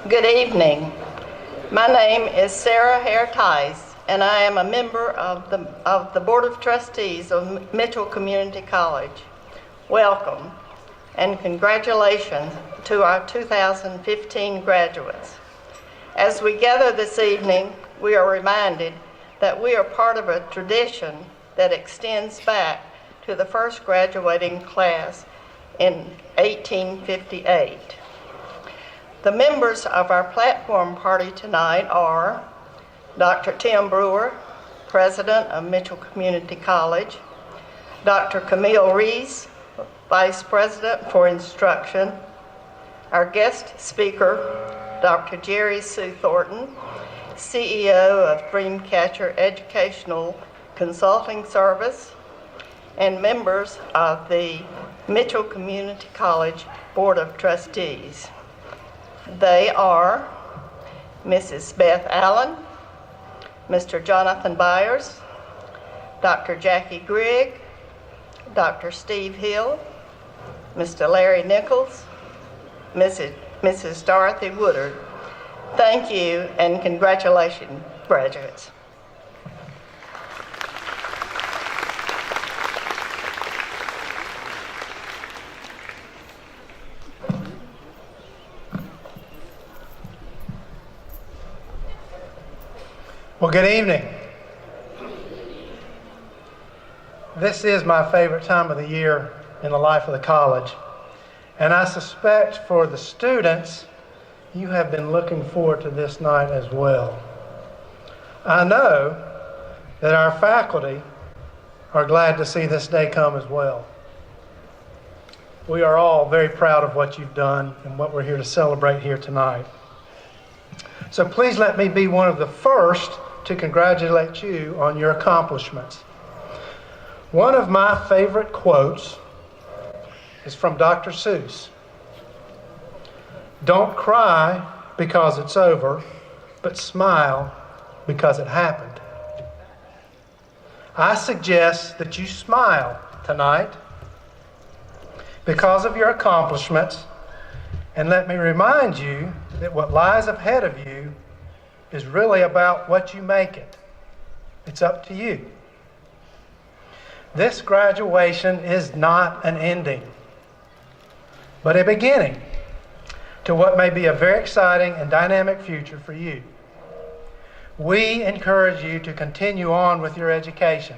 Good evening. My name is Sarah Hare Tice, and I am a member of the Board of Trustees of Mitchell Community College. Welcome and congratulations to our 2015 graduates. As we gather this evening, we are reminded that we are part of a tradition that extends back to the first graduating class in 1858. The members of our platform party tonight are Dr. Tim Brewer, President of Mitchell Community College, Dr. Camille Reese, Vice President for Instruction, our guest speaker, Dr. Jerry Sue Thornton, CEO of Dreamcatcher Educational Consulting Service, and members of the Mitchell Community College Board of Trustees. They are Mrs. Beth Allen, Mr. Jonathan Byers, Dr. Jackie Grigg, Dr. Steve Hill, Mr. Larry Nichols, Mrs. Dorothy Woodard. Thank you and congratulations, graduates. Well, good evening. This is my favorite time of the year in the life of the college. And I suspect for the students, you have been looking forward to this night as well. I know that our faculty are glad to see this day come as well. We are all very proud of what you've done and what we're here to celebrate here tonight. So please let me be one of the first to congratulate you on your accomplishments. One of my favorite quotes is from Dr. Seuss. Don't cry because it's over, but smile because it happened. I suggest that you smile tonight because of your accomplishments, and let me remind you that what lies ahead of you is really about what you make it. It's up to you. This graduation is not an ending, but a beginning to what may be a very exciting and dynamic future for you. We encourage you to continue on with your education,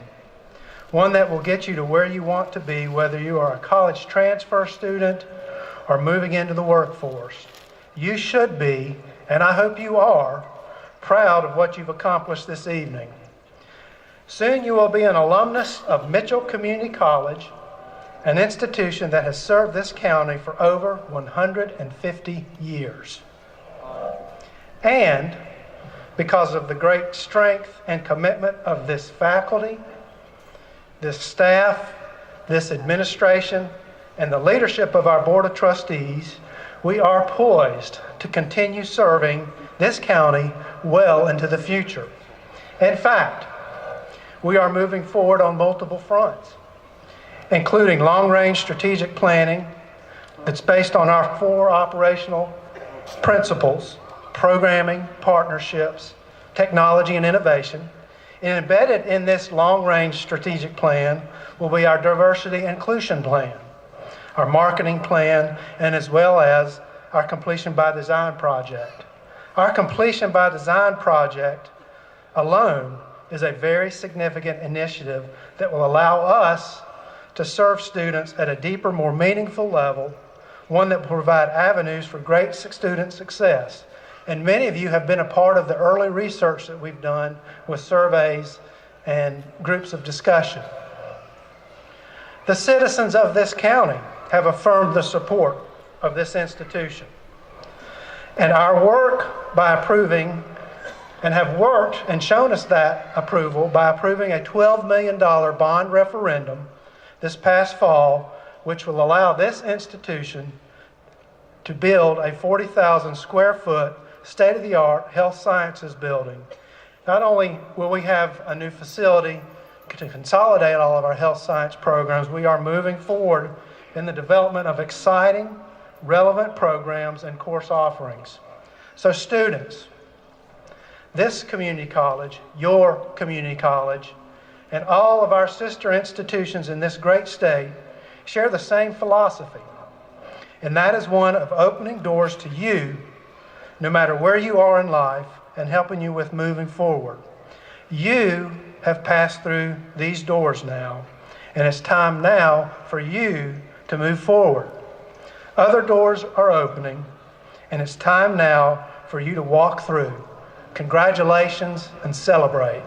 one that will get you to where you want to be, whether you are a college transfer student or moving into the workforce. You should be, and I hope you are, proud of what you've accomplished this evening. Soon you will be an alumnus of Mitchell Community College, an institution that has served this county for over 150 years. And because of the great strength and commitment of this faculty, this staff, this administration, and the leadership of our Board of Trustees, we are poised to continue serving this county well into the future. In fact, we are moving forward on multiple fronts, including long-range strategic planning that's based on our 4 operational principles: programming, partnerships, technology, and innovation. And embedded in this long-range strategic plan will be our diversity and inclusion plan, our marketing plan, and as well as our Completion by Design project. Our Completion by Design project alone is a very significant initiative that will allow us to serve students at a deeper, more meaningful level, one that will provide avenues for great student success. And many of you have been a part of the early research that we've done with surveys and groups of discussion. The citizens of this county have affirmed the support of this institution. And our work by approving, and have worked and shown us that approval by approving a $12 million bond referendum this past fall, which will allow this institution to build a 40,000 square foot state-of-the-art health sciences building. Not only will we have a new facility to consolidate all of our health science programs, we are moving forward in the development of exciting, relevant programs and course offerings. So students, this community college, your community college, and all of our sister institutions in this great state share the same philosophy, and that is one of opening doors to you, no matter where you are in life, and helping you with moving forward. You have passed through these doors now, and it's time now for you to move forward. Other doors are opening, and it's time now for you to walk through. Congratulations and celebrate.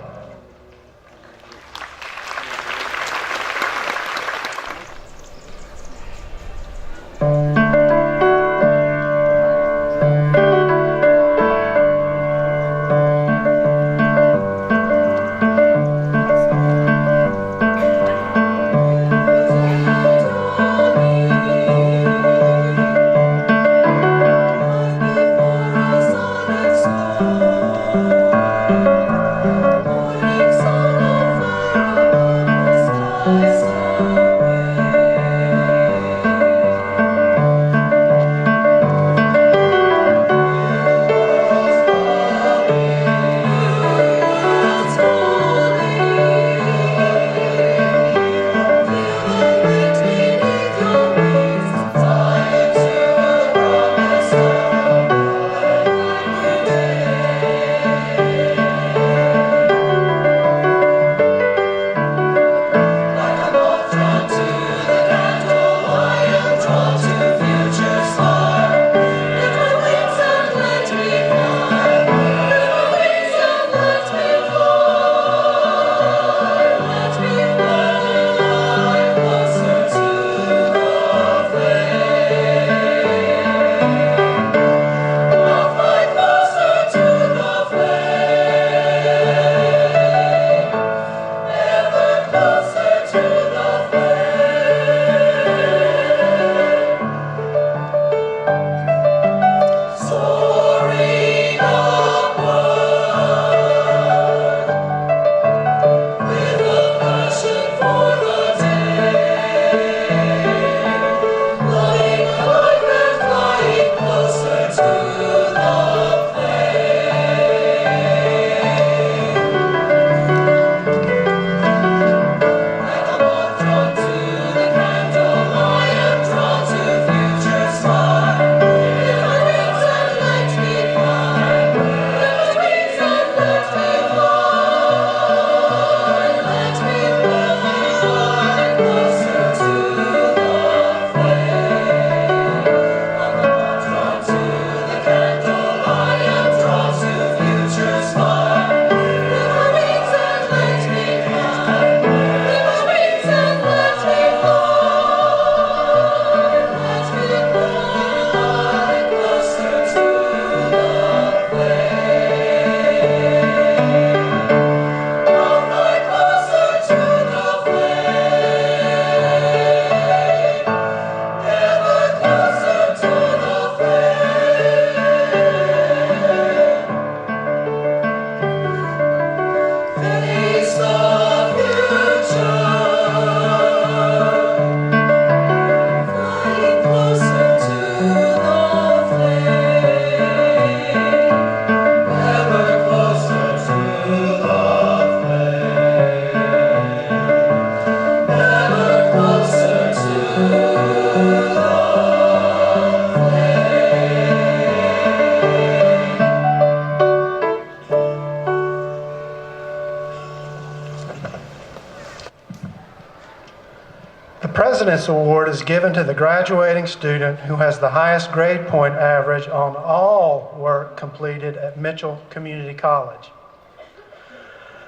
President's Award is given to the graduating student who has the highest grade point average on all work completed at Mitchell Community College.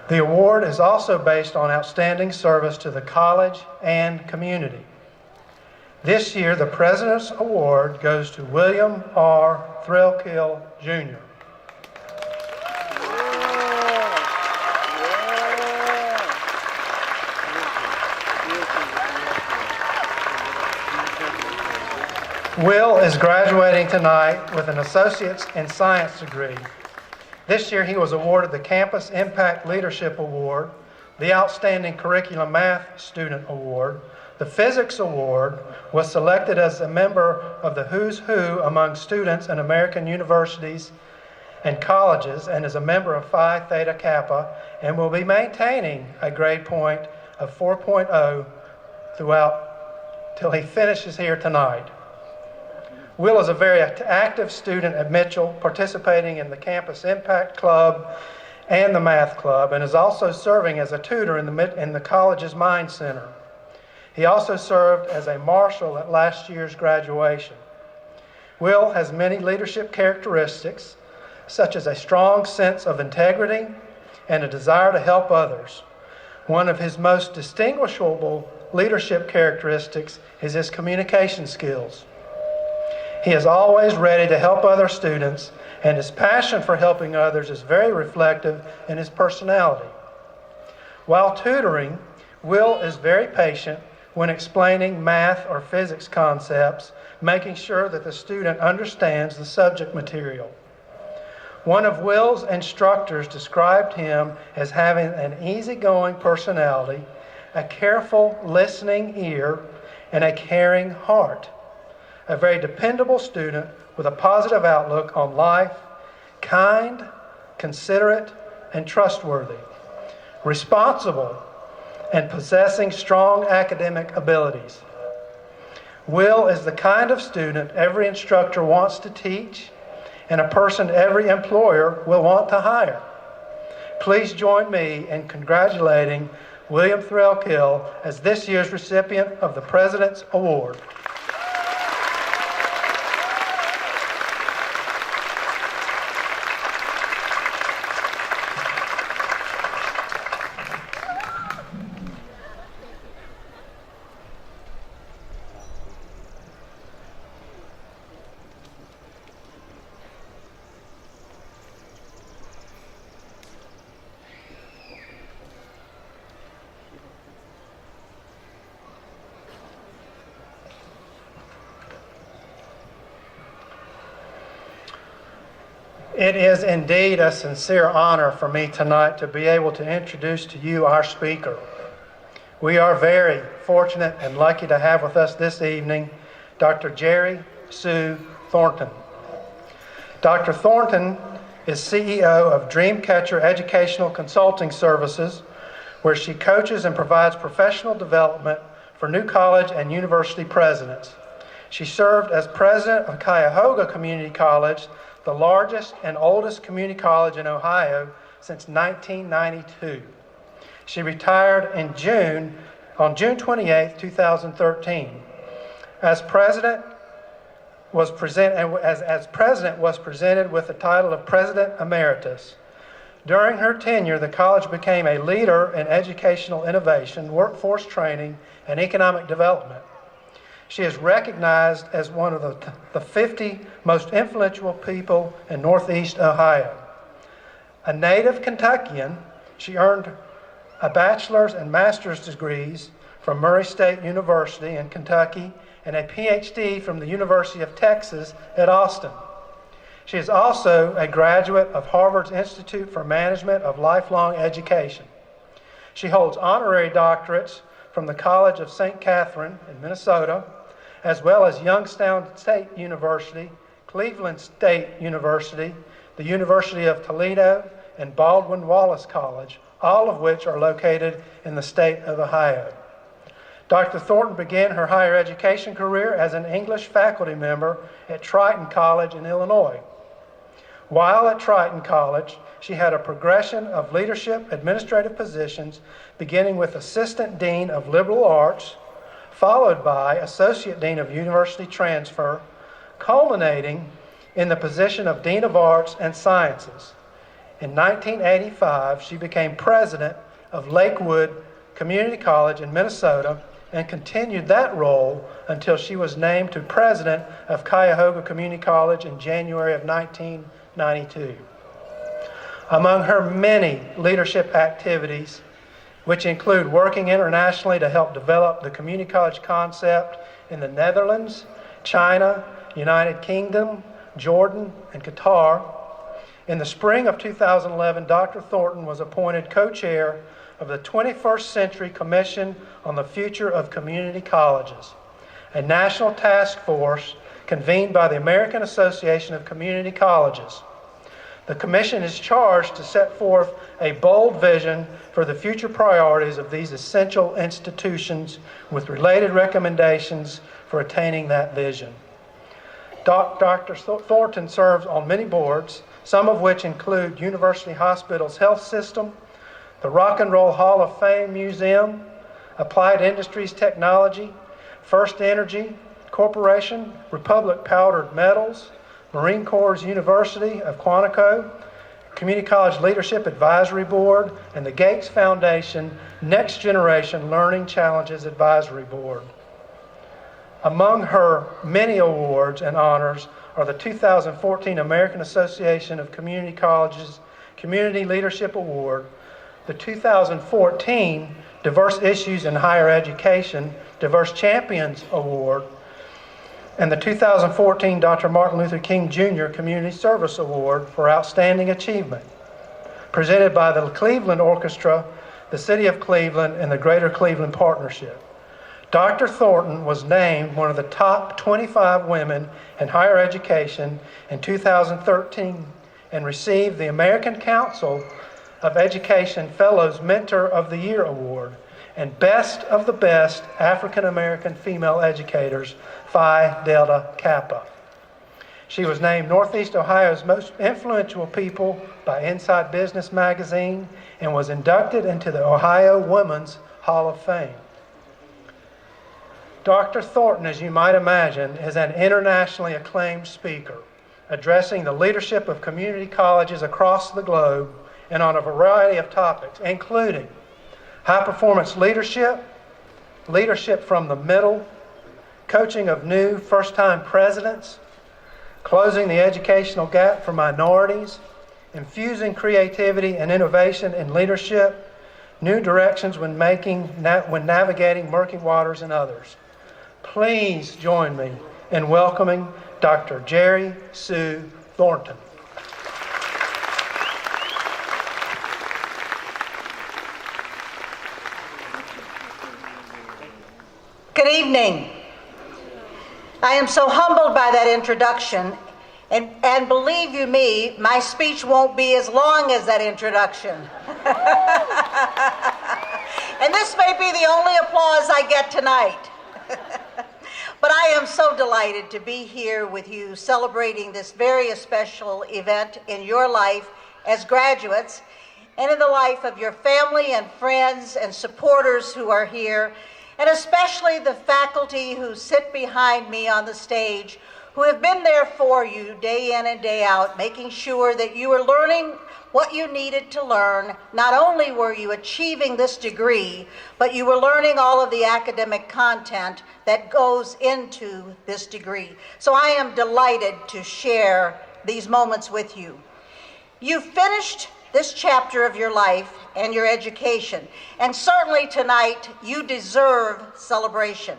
The award is also based on outstanding service to the college and community. This year, the President's Award goes to William R. Thrillkill, Jr. Will is graduating tonight with an Associate's in Science degree. This year he was awarded the Campus Impact Leadership Award, the Outstanding Curriculum Math Student Award. The Physics Award, was selected as a member of the Who's Who among students in American universities and colleges and is a member of Phi Theta Kappa and will be maintaining a grade point of 4.0 throughout till he finishes here tonight. Will is a very active student at Mitchell, participating in the Campus Impact Club and the Math Club, and is also serving as a tutor in the college's Mind Center. He also served as a marshal at last year's graduation. Will has many leadership characteristics, such as a strong sense of integrity and a desire to help others. One of his most distinguishable leadership characteristics is his communication skills. He is always ready to help other students, and his passion for helping others is very reflective in his personality. While tutoring, Will is very patient when explaining math or physics concepts, making sure that the student understands the subject material. One of Will's instructors described him as having an easygoing personality, a careful listening ear, and a caring heart. A very dependable student with a positive outlook on life, kind, considerate, and trustworthy, responsible, and possessing strong academic abilities. Will is the kind of student every instructor wants to teach and a person every employer will want to hire. Please join me in congratulating William Threlkill as this year's recipient of the President's Award. It is indeed a sincere honor for me tonight to be able to introduce to you our speaker. We are very fortunate and lucky to have with us this evening Dr. Jerry Sue Thornton. Dr. Thornton is CEO of Dreamcatcher Educational Consulting Services, where she coaches and provides professional development for new college and university presidents. She served as president of Cuyahoga Community College, the largest and oldest community college in Ohio, since 1992. She retired on June 28, 2013. As president was presented with the title of President Emeritus. During her tenure, the college became a leader in educational innovation, workforce training, and economic development. She is recognized as one of the 50 most influential people in Northeast Ohio. A native Kentuckian, she earned a bachelor's and master's degrees from Murray State University in Kentucky and a PhD from the University of Texas at Austin. She is also a graduate of Harvard's Institute for Management of Lifelong Education. She holds honorary doctorates from the College of St. Catherine in Minnesota, as well as Youngstown State University, Cleveland State University, the University of Toledo, and Baldwin Wallace College, all of which are located in the state of Ohio. Dr. Thornton began her higher education career as an English faculty member at Triton College in Illinois. While at Triton College, she had a progression of leadership administrative positions, beginning with Assistant Dean of Liberal Arts, followed by Associate Dean of University Transfer, culminating in the position of Dean of Arts and Sciences. In 1985, she became president of Lakewood Community College in Minnesota and continued that role until she was named to president of Cuyahoga Community College in January of 1992. Among her many leadership activities, which include working internationally to help develop the community college concept in the Netherlands, China, United Kingdom, Jordan, and Qatar. In the spring of 2011, Dr. Thornton was appointed co-chair of the 21st Century Commission on the Future of Community Colleges, a national task force convened by the American Association of Community Colleges. The Commission is charged to set forth a bold vision for the future priorities of these essential institutions with related recommendations for attaining that vision. Dr. Thornton serves on many boards, some of which include University Hospitals Health System, the Rock and Roll Hall of Fame Museum, Applied Industries Technology, First Energy Corporation, Republic Powdered Metals, Marine Corps University of Quantico, Community College Leadership Advisory Board, and the Gates Foundation Next Generation Learning Challenges Advisory Board. Among her many awards and honors are the 2014 American Association of Community Colleges Community Leadership Award, the 2014 Diverse Issues in Higher Education Diverse Champions Award, and the 2014 Dr. Martin Luther King Jr. Community Service Award for Outstanding Achievement, presented by the Cleveland Orchestra, the City of Cleveland, and the Greater Cleveland Partnership. Dr. Thornton was named one of the top 25 women in higher education in 2013 and received the American Council of Education Fellows Mentor of the Year Award and Best of the Best African American Female Educators, Phi Delta Kappa. She was named Northeast Ohio's Most Influential People by Inside Business Magazine and was inducted into the Ohio Women's Hall of Fame. Dr. Thornton, as you might imagine, is an internationally acclaimed speaker, addressing the leadership of community colleges across the globe and on a variety of topics, including high-performance leadership, leadership from the middle, coaching of new first-time presidents, closing the educational gap for minorities, infusing creativity and innovation in leadership, new directions when navigating murky waters, and others. Please join me in welcoming Dr. Jerry Sue Thornton. Good evening. I am so humbled by that introduction, and believe you me, my speech won't be as long as that introduction. And this may be the only applause I get tonight. But I am so delighted to be here with you celebrating this very special event in your life as graduates and in the life of your family and friends and supporters who are here, and especially the faculty who sit behind me on the stage, who have been there for you day in and day out, making sure that you are learning what you needed to learn. Not only were you achieving this degree, but you were learning all of the academic content that goes into this degree. So I am delighted to share these moments with you. You've finished this chapter of your life and your education, and certainly tonight you deserve celebration.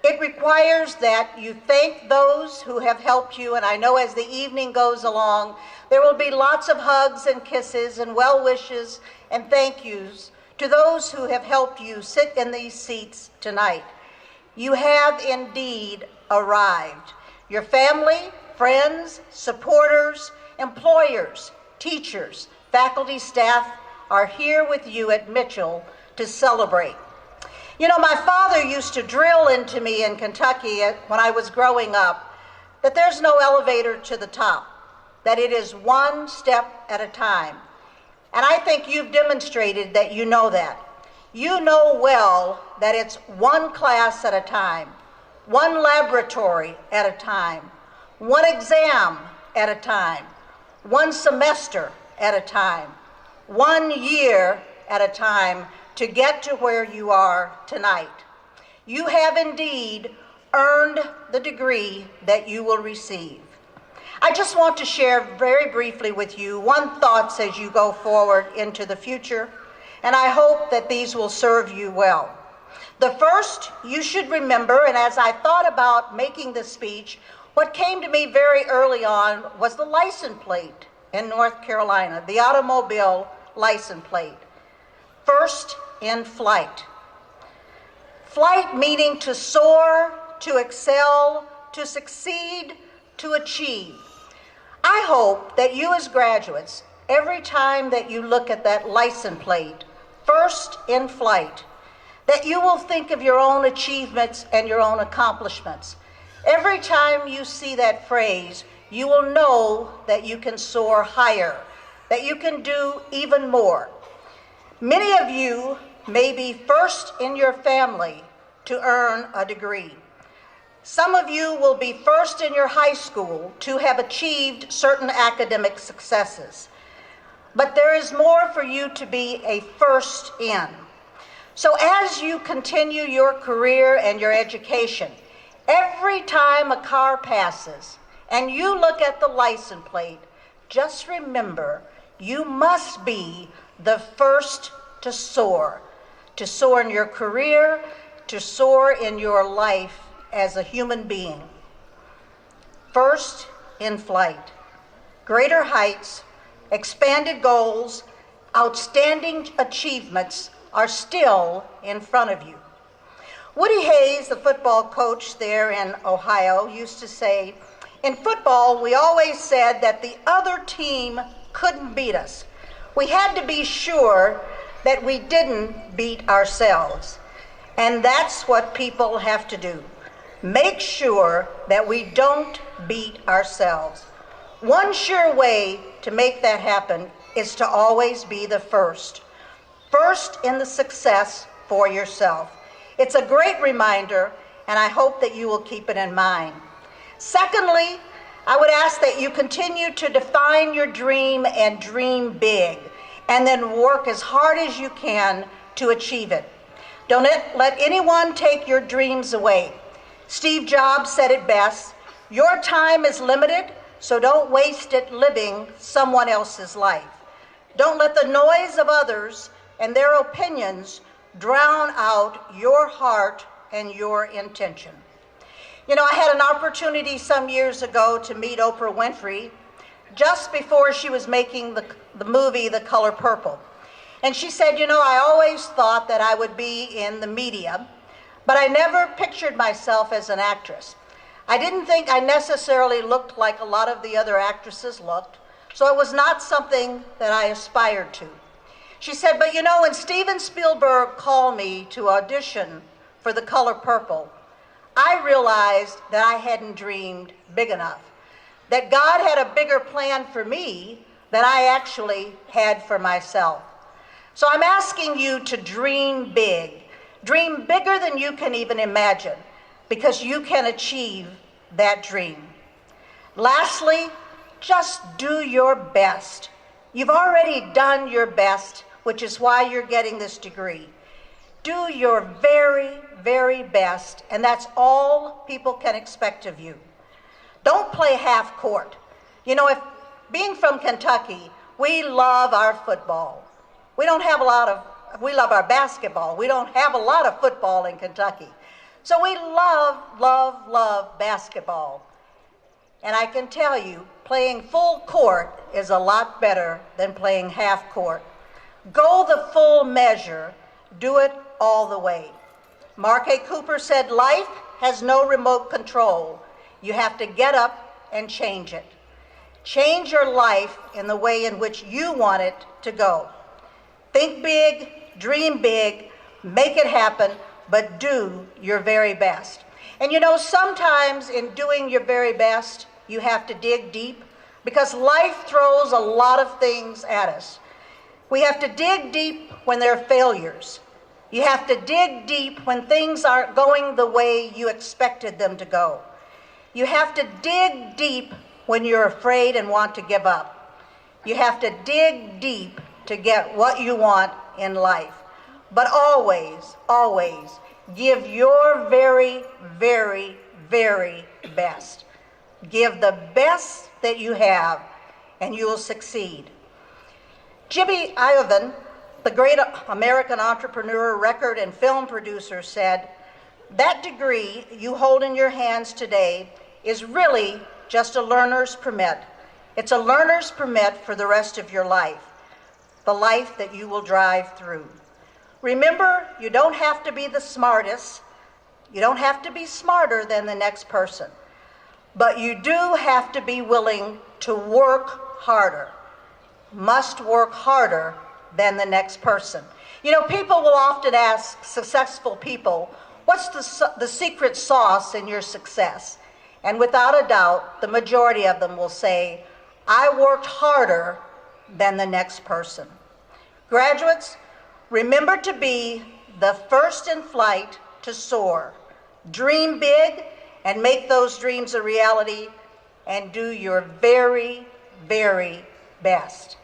It requires that you thank those who have helped you, and I know as the evening goes along, there will be lots of hugs and kisses and well wishes and thank yous to those who have helped you sit in these seats tonight. You have indeed arrived. Your family, friends, supporters, employers, teachers, faculty, staff are here with you at Mitchell to celebrate. You know, my father used to drill into me in Kentucky when I was growing up that there's no elevator to the top, that it is one step at a time. And I think you've demonstrated that you know that. You know well that it's one class at a time, one laboratory at a time, one exam at a time, one semester at a time, 1 year at a time to get to where you are tonight. You have indeed earned the degree that you will receive. I just want to share very briefly with you one thoughts as you go forward into the future, and I hope that these will serve you well. The first, you should remember, and as I thought about making this speech, what came to me very early on was the license plate in North Carolina, the automobile license plate. First in flight. Flight meaning to soar, to excel, to succeed, to achieve. I I hope that you as graduates, every time that you look at that license plate, first in flight, that you will think of your own achievements and your own accomplishments. Every time you see that phrase, you will know that you can soar higher, that you can do even more. Many of you may be first in your family to earn a degree. Some of you will be first in your high school to have achieved certain academic successes. But there is more for you to be a first in. So as you continue your career and your education, every time a car passes and you look at the license plate, just remember you must be the first to soar in your career, to soar in your life as a human being. First in flight, greater heights, expanded goals, outstanding achievements are still in front of you. Woody Hayes, the football coach there in Ohio, used to say, in football, we always said that the other team couldn't beat us. We had to be sure that we didn't beat ourselves. And that's what people have to do. Make sure that we don't beat ourselves. One sure way to make that happen is to always be the first. First in the success for yourself. It's a great reminder, and I hope that you will keep it in mind. Secondly, I would ask that you continue to define your dream and dream big, and then work as hard as you can to achieve it. Don't let anyone take your dreams away. Steve Jobs said it best, your time is limited, so don't waste it living someone else's life. Don't let the noise of others and their opinions drown out your heart and your intention. You know, I had an opportunity some years ago to meet Oprah Winfrey just before she was making the movie The Color Purple. And she said, you know, I always thought that I would be in the media, but I never pictured myself as an actress. I didn't think I necessarily looked like a lot of the other actresses looked, so it was not something that I aspired to. She said, but you know, when Steven Spielberg called me to audition for The Color Purple, I realized that I hadn't dreamed big enough, that God had a bigger plan for me than I actually had for myself. So I'm asking you to dream big. Dream bigger than you can even imagine, because you can achieve that dream. Lastly, just do your best. You've already done your best, which is why you're getting this degree. Do your very, very best, and that's all people can expect of you. Don't play half court. You know, being from Kentucky, we love our football. We love our basketball. We don't have a lot of football in Kentucky. So we love basketball. And I can tell you, playing full court is a lot better than playing half court. Go the full measure, do it all the way. Mark A. Cooper said, life has no remote control. You have to get up and change it. Change your life in the way in which you want it to go. Think big, dream big, make it happen, but do your very best. And you know, sometimes in doing your very best, you have to dig deep, because life throws a lot of things at us. We have to dig deep when there are failures. You have to dig deep when things aren't going the way you expected them to go. You have to dig deep when you're afraid and want to give up. You have to dig deep to get what you want in life. But always, always give your very, very, very best. Give the best that you have, and you will succeed. Jimmy Iovine, the great American entrepreneur, record and film producer, said, that degree you hold in your hands today is really just a learner's permit. It's a learner's permit for the rest of your life, the life that you will drive through. Remember, you don't have to be the smartest. You don't have to be smarter than the next person. but you do have to be willing to work harder. Must work harder than the next person. You know, people will often ask successful people, what's the secret sauce in your success? And without a doubt, the majority of them will say, I worked harder than the next person. Graduates, remember to be the first in flight to soar. Dream big and make those dreams a reality, and do your very, very best.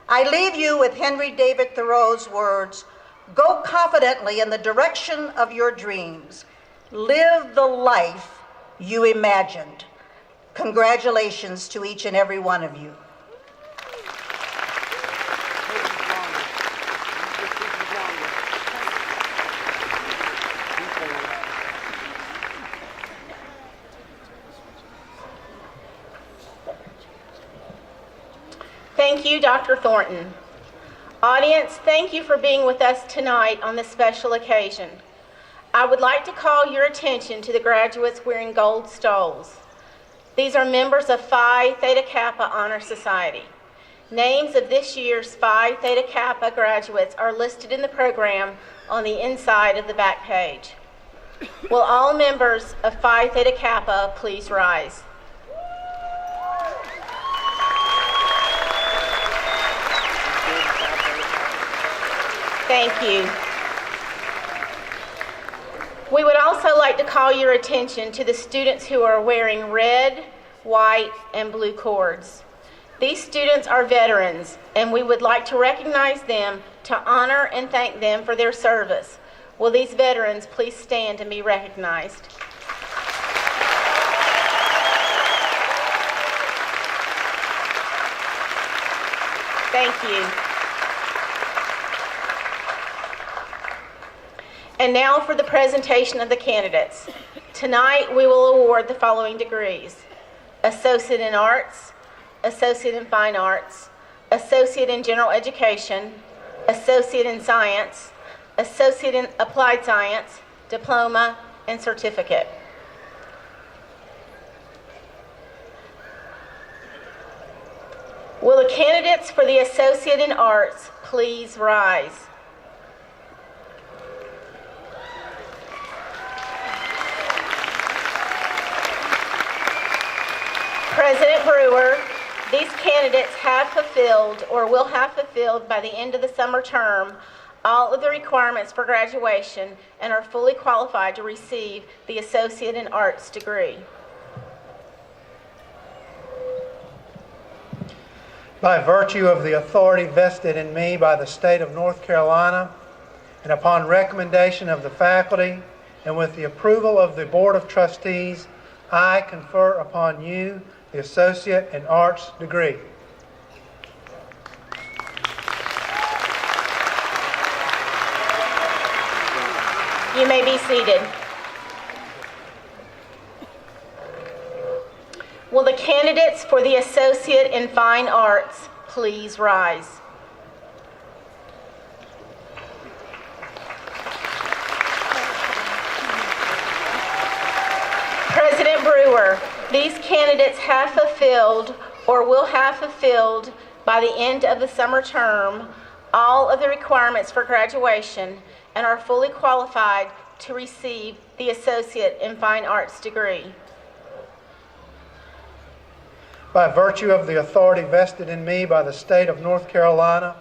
I leave you with Henry David Thoreau's words, go confidently in the direction of your dreams. Live the life you imagined. Congratulations to each and every one of you. Thank you, Dr. Thornton. Audience, thank you for being with us tonight on this special occasion. I would like to call your attention to the graduates wearing gold stoles. These are members of Phi Theta Kappa Honor Society. Names of this year's Phi Theta Kappa graduates are listed in the program on the inside of the back page. Will all members of Phi Theta Kappa please rise? Thank you. We would also like to call your attention to the students who are wearing red, white, and blue cords. These students are veterans, and we would like to recognize them to honor and thank them for their service. Will these veterans please stand and be recognized? Thank you. And now for the presentation of the candidates. Tonight we will award the following degrees: Associate in Arts, Associate in Fine Arts, Associate in General Education, Associate in Science, Associate in Applied Science, Diploma, and Certificate. Will the candidates for the Associate in Arts please rise? President Brewer, these candidates have fulfilled or will have fulfilled by the end of the summer term all of the requirements for graduation and are fully qualified to receive the Associate in Arts degree. By virtue of the authority vested in me by the state of North Carolina, and upon recommendation of the faculty, and with the approval of the Board of Trustees, I confer upon you the Associate in Arts degree. You may be seated. Will the candidates for the Associate in Fine Arts please rise? President Brewer, these candidates have fulfilled or will have fulfilled by the end of the summer term all of the requirements for graduation and are fully qualified to receive the Associate in Fine Arts degree. By virtue of the authority vested in me by the state of North Carolina,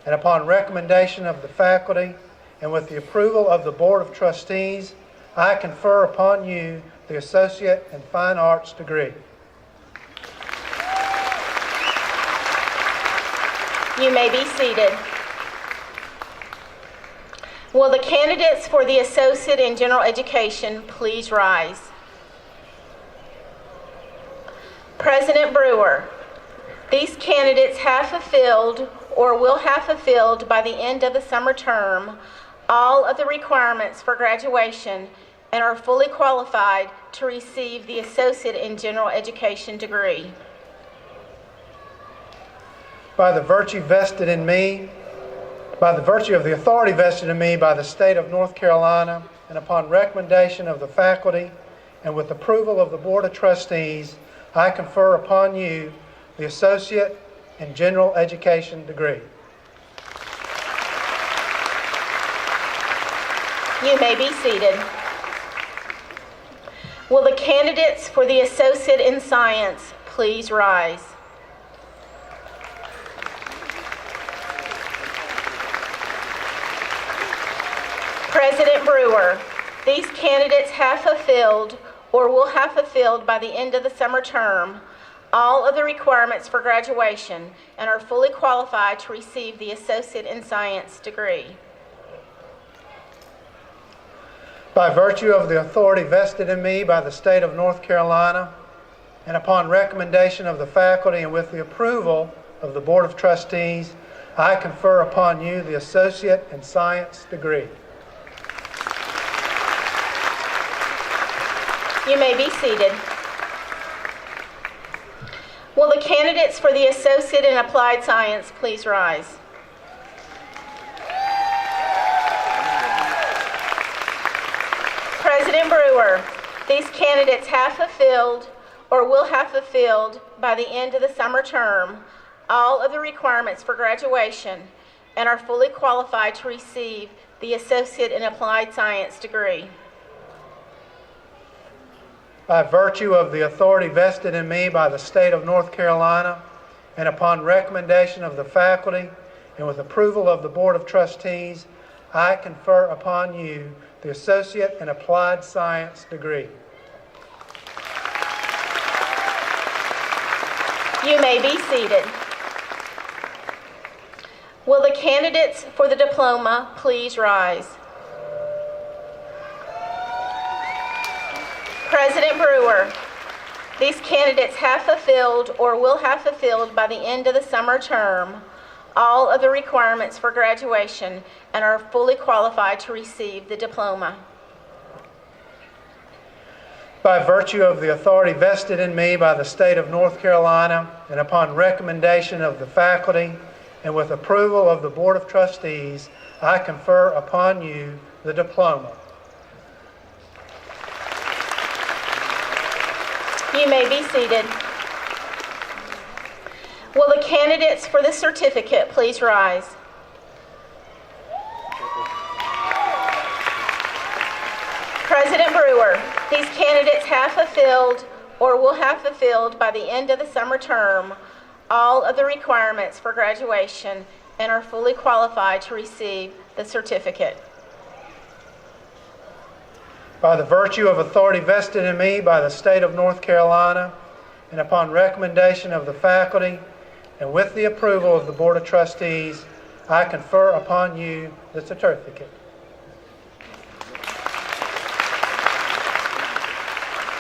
and upon recommendation of the faculty, and with the approval of the Board of Trustees, I confer upon you the Associate in Fine Arts degree. You may be seated. Will the candidates for the Associate in General Education please rise? President Brewer, these candidates have fulfilled or will have fulfilled by the end of the summer term all of the requirements for graduation and are fully qualified to receive the Associate in General Education degree. By the virtue vested in me, by the virtue of the authority vested in me by the state of North Carolina, and upon recommendation of the faculty, and with approval of the Board of Trustees, I confer upon you the Associate in General Education degree. You may be seated. Will the candidates for the Associate in Science please rise? President Brewer, these candidates have fulfilled or will have fulfilled by the end of the summer term all of the requirements for graduation and are fully qualified to receive the Associate in Science degree. By virtue of the authority vested in me by the state of North Carolina, and upon recommendation of the faculty and with the approval of the Board of Trustees, I confer upon you the Associate in Science degree. You may be seated. Will the candidates for the Associate in Applied Science please rise? President Brewer, these candidates have fulfilled or will have fulfilled by the end of the summer term all of the requirements for graduation and are fully qualified to receive the Associate in Applied Science degree. By virtue of the authority vested in me by the state of North Carolina, and upon recommendation of the faculty and with approval of the Board of Trustees, I confer upon you the Associate in Applied Science degree. You may be seated. Will the candidates for the diploma please rise? President Brewer, these candidates have fulfilled or will have fulfilled by the end of the summer term all of the requirements for graduation and are fully qualified to receive the diploma. By virtue of the authority vested in me by the state of North Carolina, and upon recommendation of the faculty and with approval of the Board of Trustees, I confer upon you the diploma. You may be seated. Will the candidates for the certificate please rise? President Brewer, these candidates have fulfilled or will have fulfilled by the end of the summer term all of the requirements for graduation and are fully qualified to receive the certificate. By the virtue of authority vested in me by the state of North Carolina, and upon recommendation of the faculty and with the approval of the Board of Trustees, I confer upon you the certificate.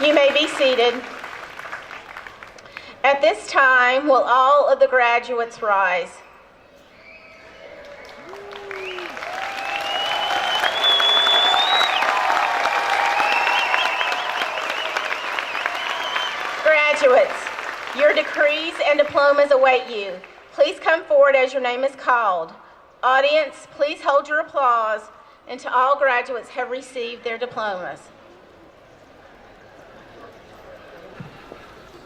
You may be seated. At this time, will all of the graduates rise? Graduates, your degrees and diplomas await you. Please come forward as your name is called. Audience, please hold your applause until all graduates have received their diplomas.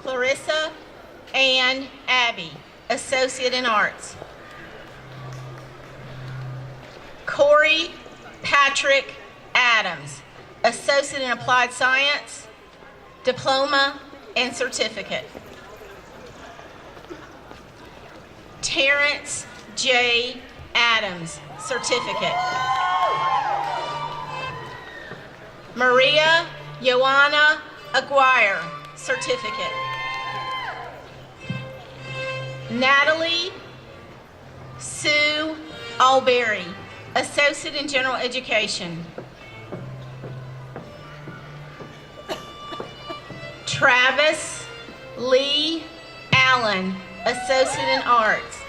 Clarissa Ann Abbey, Associate in Arts. Corey Patrick Adams, Associate in Applied Science, Diploma and Certificate. Terrence J. Adams, Certificate. Maria Joanna Aguirre, Certificate. Natalie Sue Alberry, Associate in General Education. Travis Lee Allen, Associate in Arts.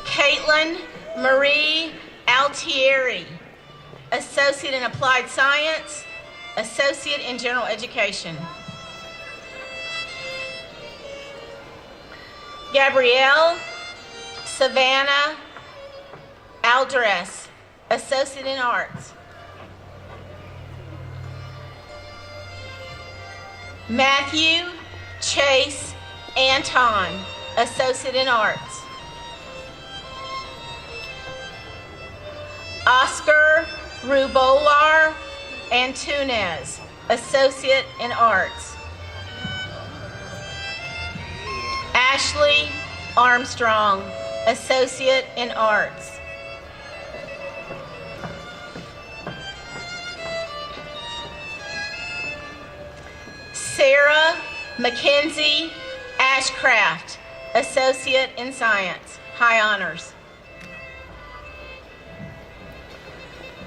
Caitlin Marie Altieri, Associate in Applied Science, Associate in General Education. Gabrielle Savannah Aldress, Associate in Arts. Matthew Chase Anton, Associate in Arts. Oscar Rubolar Antunes, Associate in Arts. Ashley Armstrong, Associate in Arts. Sarah Mackenzie Ashcraft, Associate in Science, High Honors.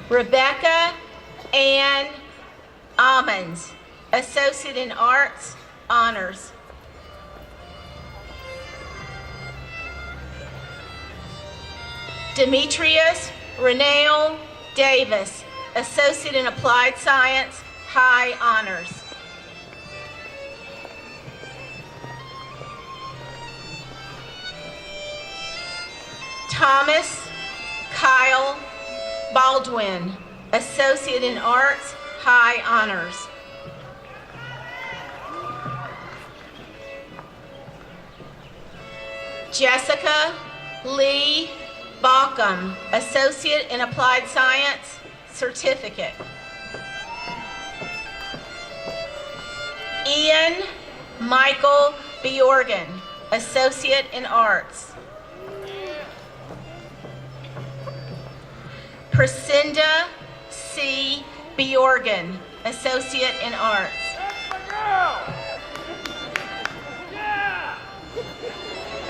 Rebecca Ann Ammons, Associate in Arts, Honors. Demetrius Renell Davis, Associate in Applied Science, High Honors. Thomas Kyle Baldwin, Associate in Arts, High Honors. Jessica Lee Baucom, Associate in Applied Science, Certificate. Ian Michael Bjorgen, Associate in Arts. Priscinda C. Bjorgen, Associate in Arts.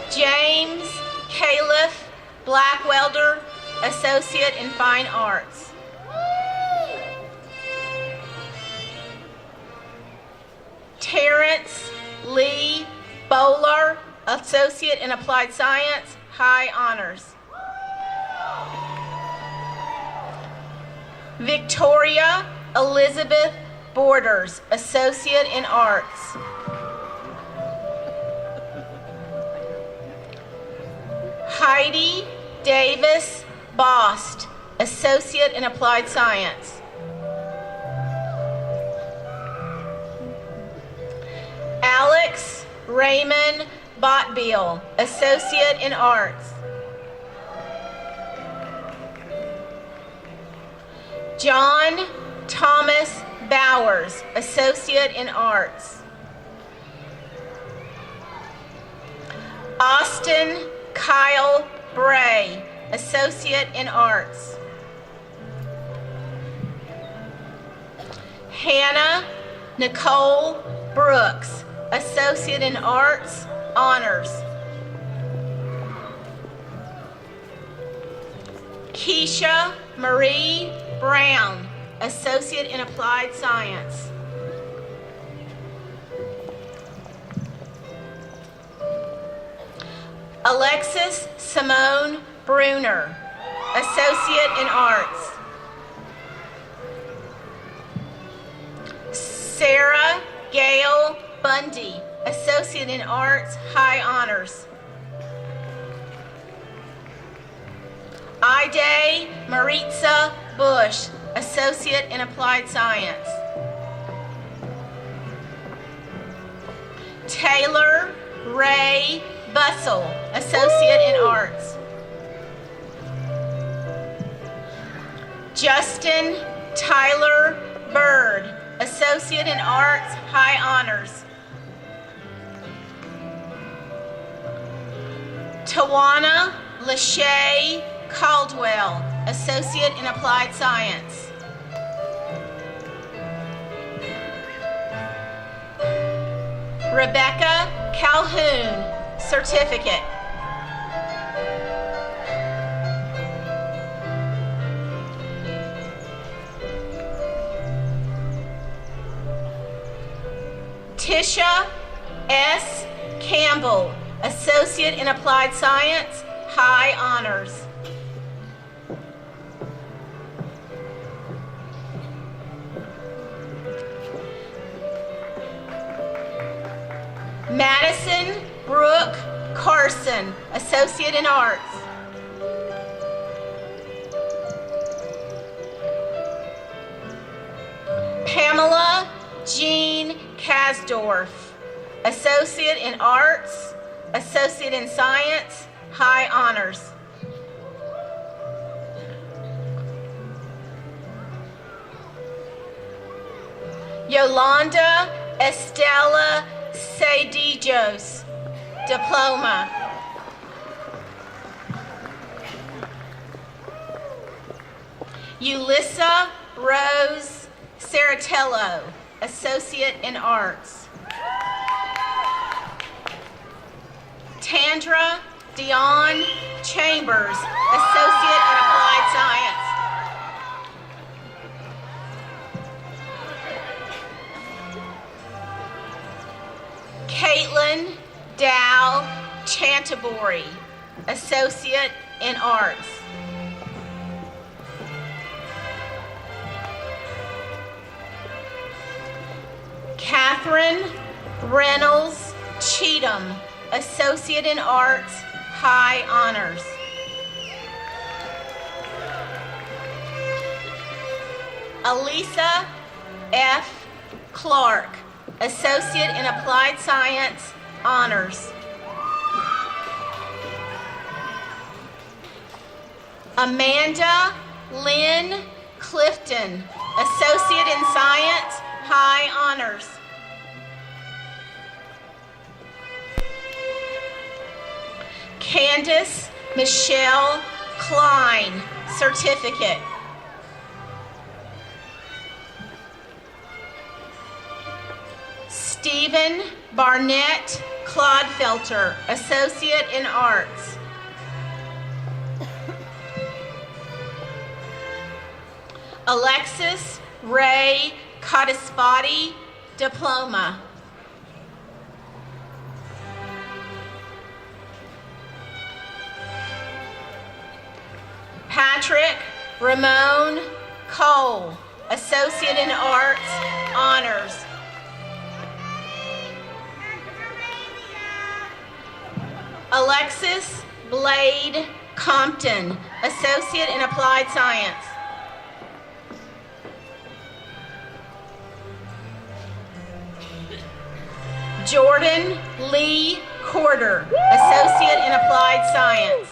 James Califf Blackwelder, Associate in Fine Arts. Terrence Lee Bowler, Associate in Applied Science, High Honors. Victoria Elizabeth Borders, Associate in Arts. Heidi Davis Bost, Associate in Applied Science. Alex Raymond Botbiel, Associate in Arts. John Thomas Bowers, Associate in Arts. Austin Kyle Bray, Associate in Arts. Hannah Nicole Brooks, Associate in Arts, Honors. Keisha Marie Brown, Associate in Applied Science. Alexis Simone Bruner, Associate in Arts. Sarah Gail Bundy, Associate in Arts, High Honors. Ide Maritza Bush, Associate in Applied Science. Taylor Ray Bussell, Associate in Arts. Justin Tyler Bird, Associate in Arts, High Honors. Tawana Lachey Caldwell, Associate in Applied Science. Rebecca Calhoun, Certificate. Tisha S. Campbell, Associate in Applied Science, High Honors. Madison Brooke Carson, Associate in Arts. Pamela Jean Caswell, Reisdorf, Associate in Arts, Associate in Science, High Honors. Yolanda Estela Cedillos, Diploma. Ulissa Rose Saratello, Associate in Arts. Tandra Dion Chambers, Associate in Applied Science. Caitlin Dow Chantabori, Associate in Arts. Catherine Reynolds Cheatham, Associate in Arts, High Honors. Elisa F. Clark, Associate in Applied Science, Honors. Amanda Lynn Clifton, Associate in Science, High Honors. Candace Michelle Klein, Certificate. Stephen Barnett Clodfelter, Associate in Arts. Alexis Ray Codispati, Diploma. Patrick Ramon Cole, Associate in Arts, Honors. Alexis Blade Compton, Associate in Applied Science. Jordan Lee Corder, Associate in Applied Science.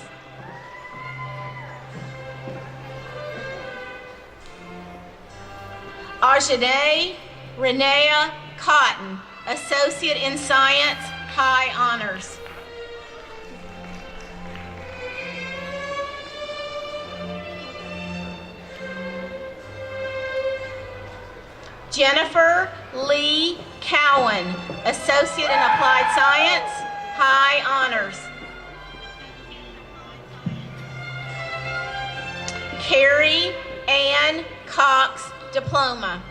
Ajane Renea Cotton, Associate in Science, High Honors. Jennifer Lee Cowan, Associate in Applied Science, High Honors. Carrie Ann Cox, Diploma.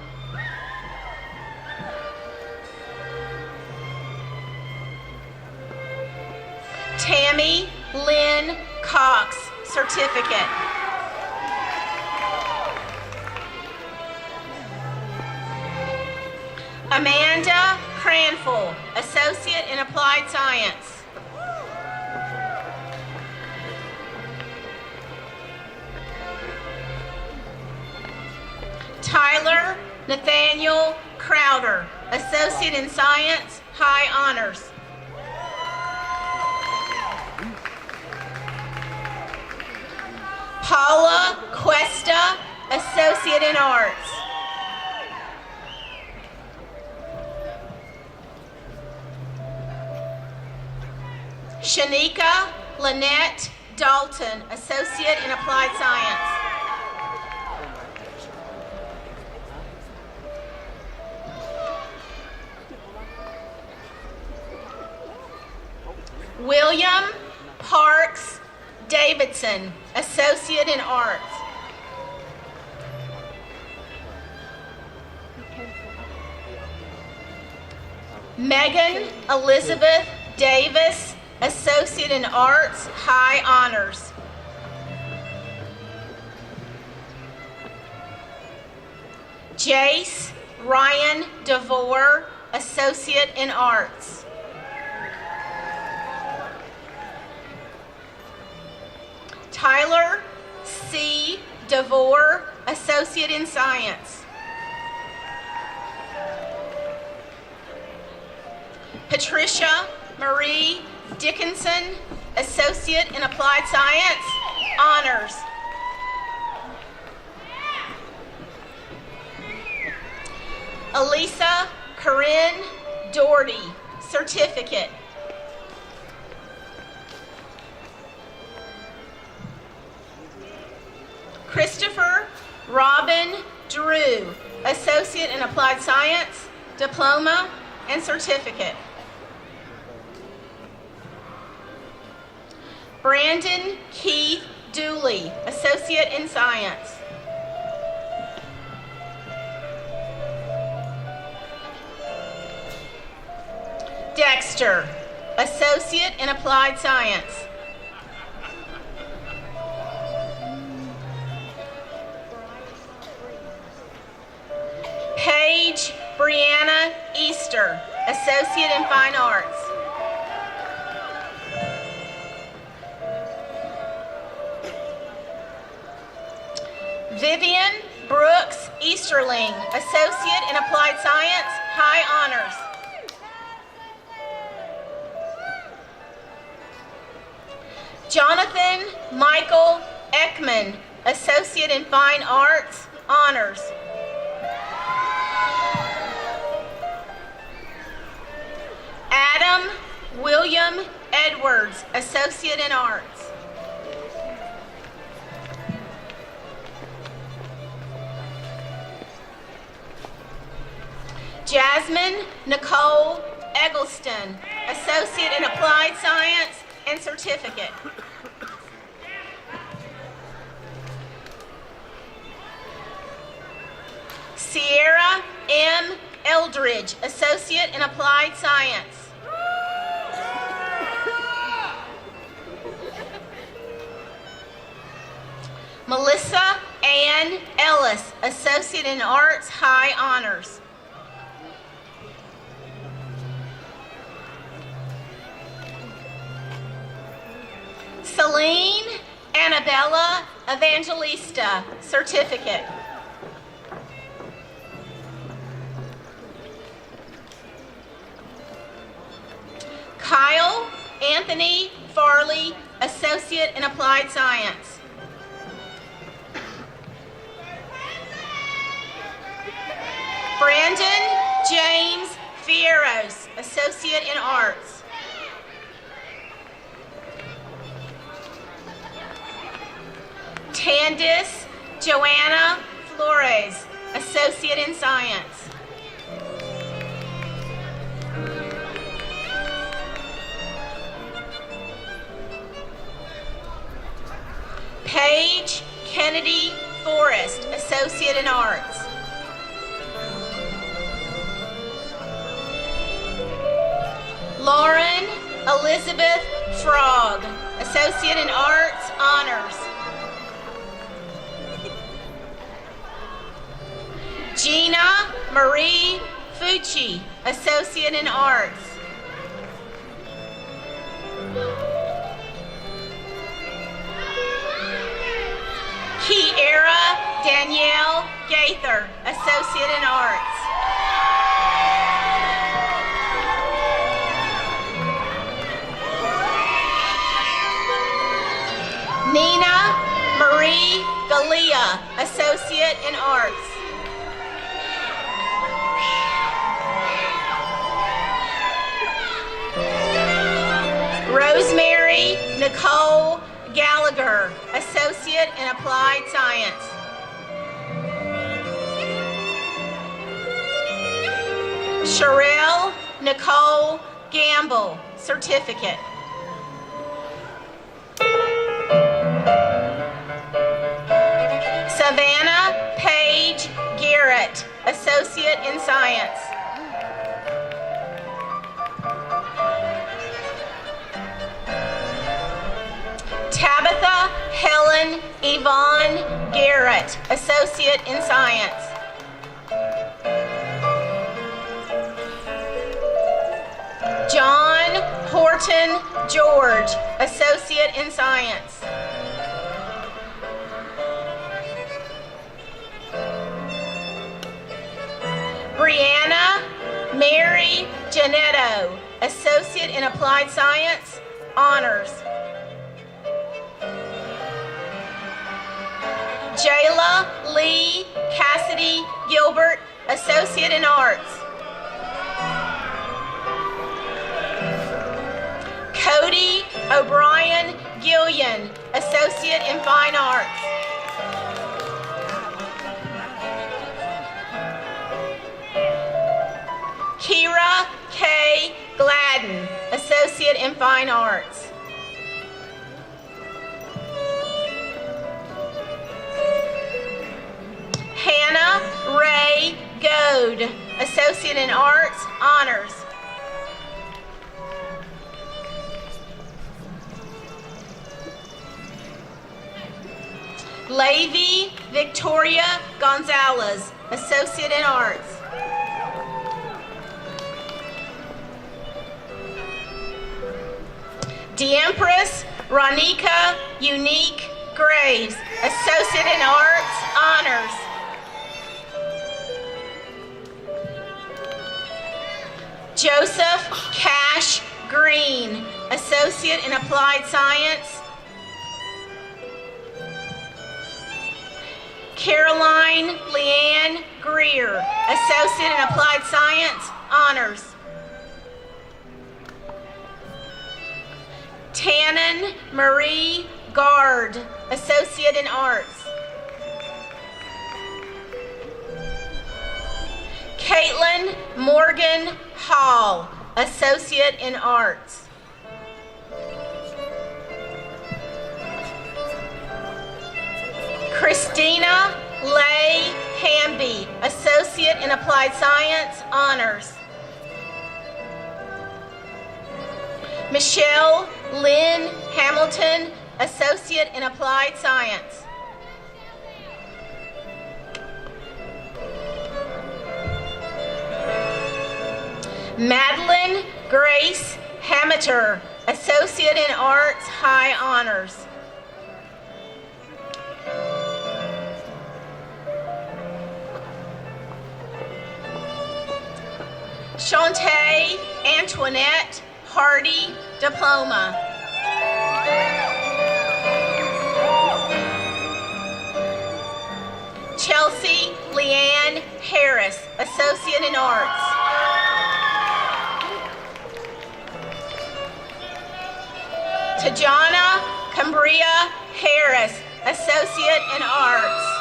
Tammy Lynn Cox, Certificate. Amanda Cranful, Associate in Applied Science. Tyler Nathaniel Crowder, Associate in Science, High Honors. Paula Cuesta, Associate in Arts. Shanika Lynette Dalton, Associate in Applied Science. William Parks Davidson, Associate in Arts. Megan Elizabeth Davis, Associate in Arts, High Honors. Jace Ryan DeVore, Associate in Arts. Tyler C. DeVore, Associate in Science. Patricia Marie Dickinson, Associate in Applied Science, Honors. Elisa Corinne Doherty, Certificate. Christopher Robin Drew, Associate in Applied Science, Diploma and Certificate. Brandon Keith Dooley, Associate in Science. Dexter, Associate in Applied Science. Paige Brianna Easter, Associate in Fine Arts. Vivian Brooks Easterling, Associate in Applied Science, High Honors. Jonathan Michael Ekman, Associate in Fine Arts, Honors. Adam William Edwards, Associate in Arts. Jasmine Nicole Eggleston, Associate in Applied Science and Certificate. Sierra M. Eldridge, Associate in Applied Science. Melissa Ann Ellis, Associate in Arts, High Honors. Celine Annabella Evangelista, Certificate. Kyle Anthony Farley, Associate in Applied Science. Brandon James Fierros, Associate in Arts. Tandis Joanna Flores, Associate in Science. Paige Kennedy Forrest, Associate in Arts. Lauren Elizabeth Frog, Associate in Arts, Honors. Gina Marie Fucci, Associate in Arts. Kiera Danielle Gaither, Associate in Arts. Nina Marie Galea, Associate in Arts. Rosemary Nicole Gallagher, Associate in Applied Science. Sherelle Nicole Gamble, Certificate. Savannah Paige Garrett, Associate in Science. Tabitha Helen Yvonne Garrett, Associate in Science. John Horton George, Associate in Science. Brianna Mary Janetto, Associate in Applied Science, Honors. Jayla Lee Cassidy Gilbert, Associate in Arts. Cody O'Brien Gillian, Associate in Fine Arts. Kira K. Gladden, Associate in Fine Arts. Hannah Ray Goad, Associate in Arts, Honors. Levy Victoria Gonzalez, Associate in Arts. DeEmpress Ronika Unique Graves, Associate in Arts, Honors. Joseph Cash Green, Associate in Applied Science. Caroline Leanne Greer, Associate in Applied Science, Honors. Tannen Marie Gard, Associate in Arts. Caitlin Morgan Hall, Associate in Arts. Christina Leigh Hamby, Associate in Applied Science, Honors. Michelle Lynn Hamilton, Associate in Applied Science. Madeline Grace Hameter, Associate in Arts, High Honors. Shantae Antoinette Hardy, Diploma. Chelsea Leanne Harris, Associate in Arts. Tajana Cambria Harris, Associate in Arts.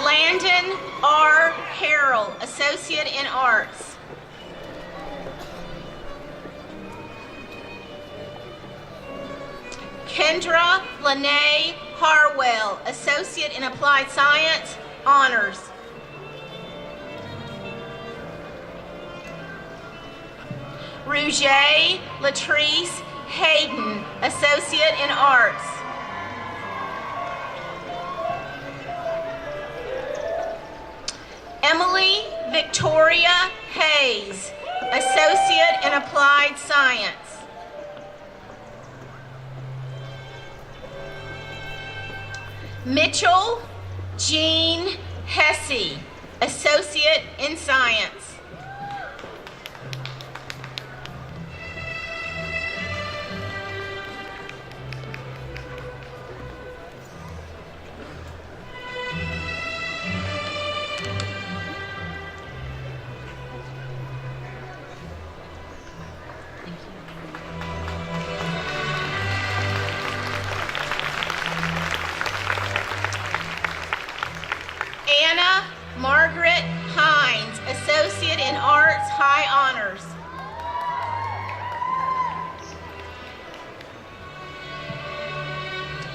Landon R. Harrell, Associate in Arts. Kendra Lene Harwell, Associate in Applied Science, Honors. Rouget Latrice Hayden, Associate in Arts. Emily Victoria Hayes, Associate in Applied Science. Mitchell Jean Hesse, Associate in Science. Anna Margaret Hines, Associate in Arts, High Honors.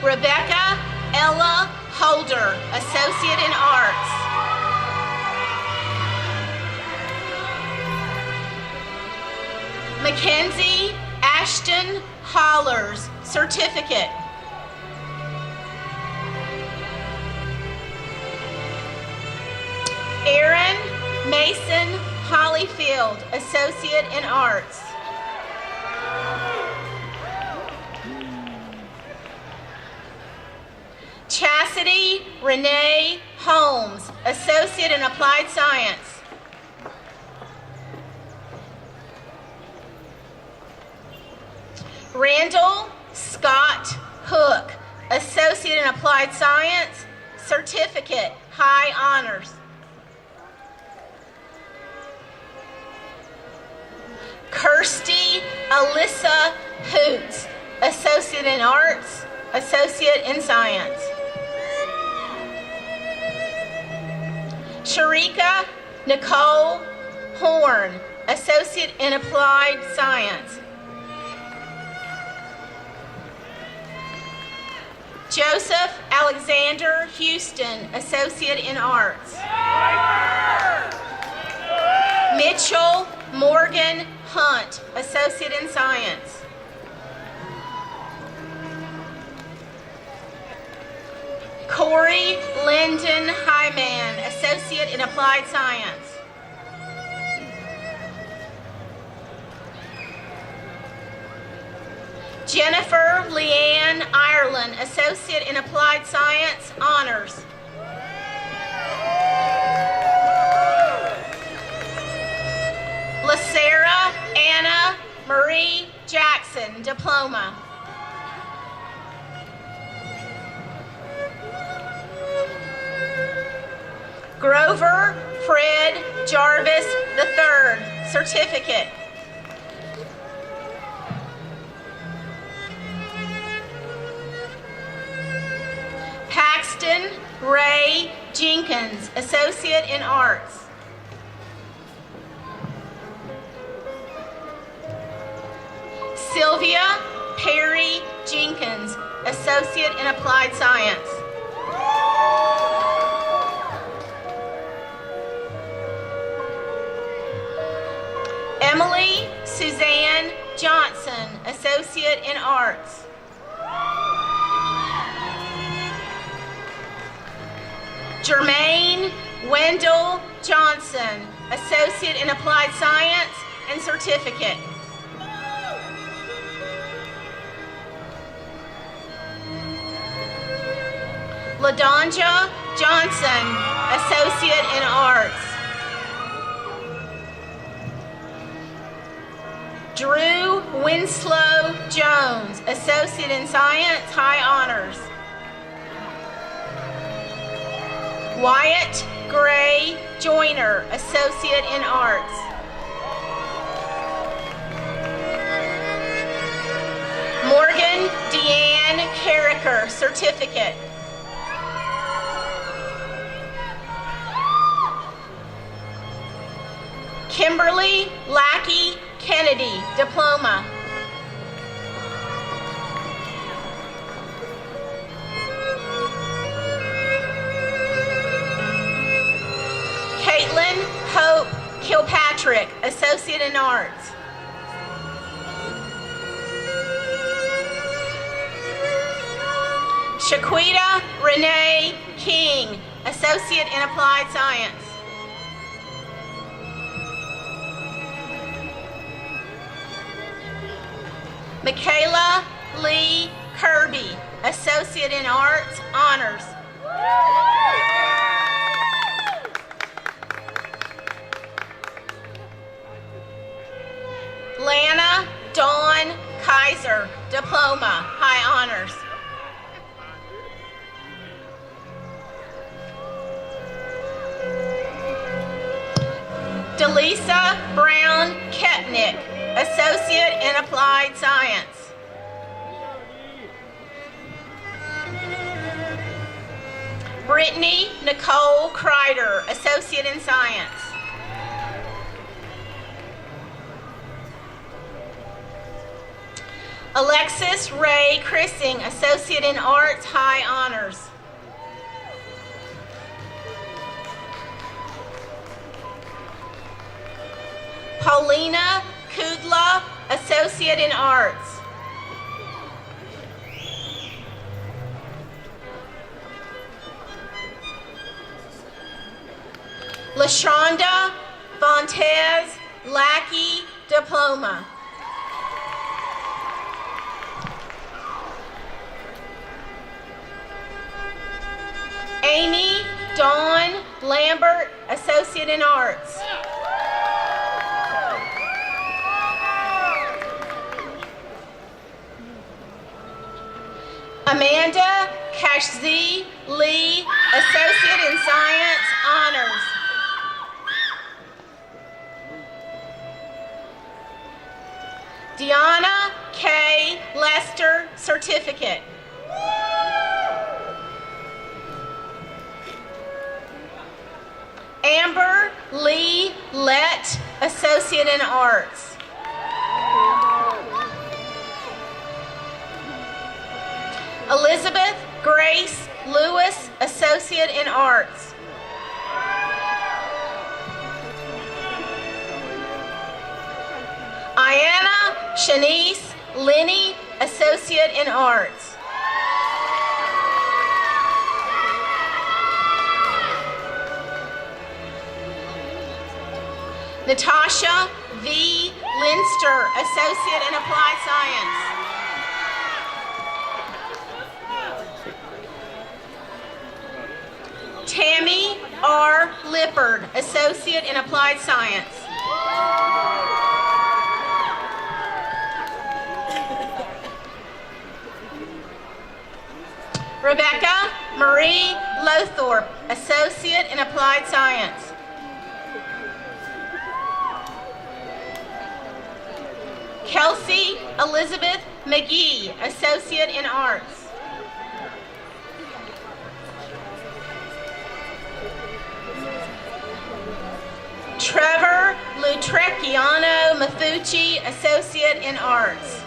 Rebecca Ella Holder, Associate in Arts. Mackenzie Ashton Hollers, Certificate. Aaron Mason Hollyfield, Associate in Arts. Chastity Renee Holmes, Associate in Applied Science. Randall Scott Hook, Associate in Applied Science, Certificate, High Honors. Kirsty Alyssa Hoots, Associate in Arts, Associate in Science. Sharika Nicole Horn, Associate in Applied Science. Joseph Alexander Houston, Associate in Arts. Mitchell Morgan Hunt, Associate in Science. Corey Lyndon Hyman, Associate in Applied Science. Jennifer Leanne Ireland, Associate in Applied Science, Honors. LaSarah Anna Marie Jackson, Diploma. Grover Fred Jarvis III, Certificate. Paxton Ray Jenkins, Associate in Arts. Sylvia Perry Jenkins, Associate in Applied Science. Emily Suzanne Johnson, Associate in Arts. Jermaine Wendell Johnson, Associate in Applied Science and Certificate. LaDonja Johnson, Associate in Arts. Drew Winslow Jones, Associate in Science, High Honors. Wyatt Gray Joyner, Associate in Arts. Morgan Deanne Carricker, Certificate. Kimberly Lackey Kennedy, Diploma. Caitlin Hope Kilpatrick, Associate in Arts. Shaquita Renee King, Associate in Applied Science. Michaela Lee Kirby, Associate in Arts, Honors. Lana Dawn Kaiser, Diploma, High Honors. Delisa Brown Kepnick, Associate in Applied Science. Brittany Nicole Kreider, Associate in Science. Alexis Ray Chrising, Associate in Arts, High Honors. Paulina Kudla, Associate in Arts. LaShonda Fontez Lackey, Diploma. Amy Dawn Lambert, Associate in Arts. Amanda Kashzi Lee, Associate in Science, Honors. Deanna K. Lester, Certificate. Amber Lee Lett, Associate in Arts. Elizabeth Grace Lewis, Associate in Arts. Ayanna Shanice Linney, Associate in Arts. Natasha V. Linster, Associate in Applied Science. Tammy R. Lippard, Associate in Applied Science. Rebecca Marie Lothorpe, Associate in Applied Science. Kelsey Elizabeth McGee, Associate in Arts. Trevor Lutrecchiano Mafucci, Associate in Arts.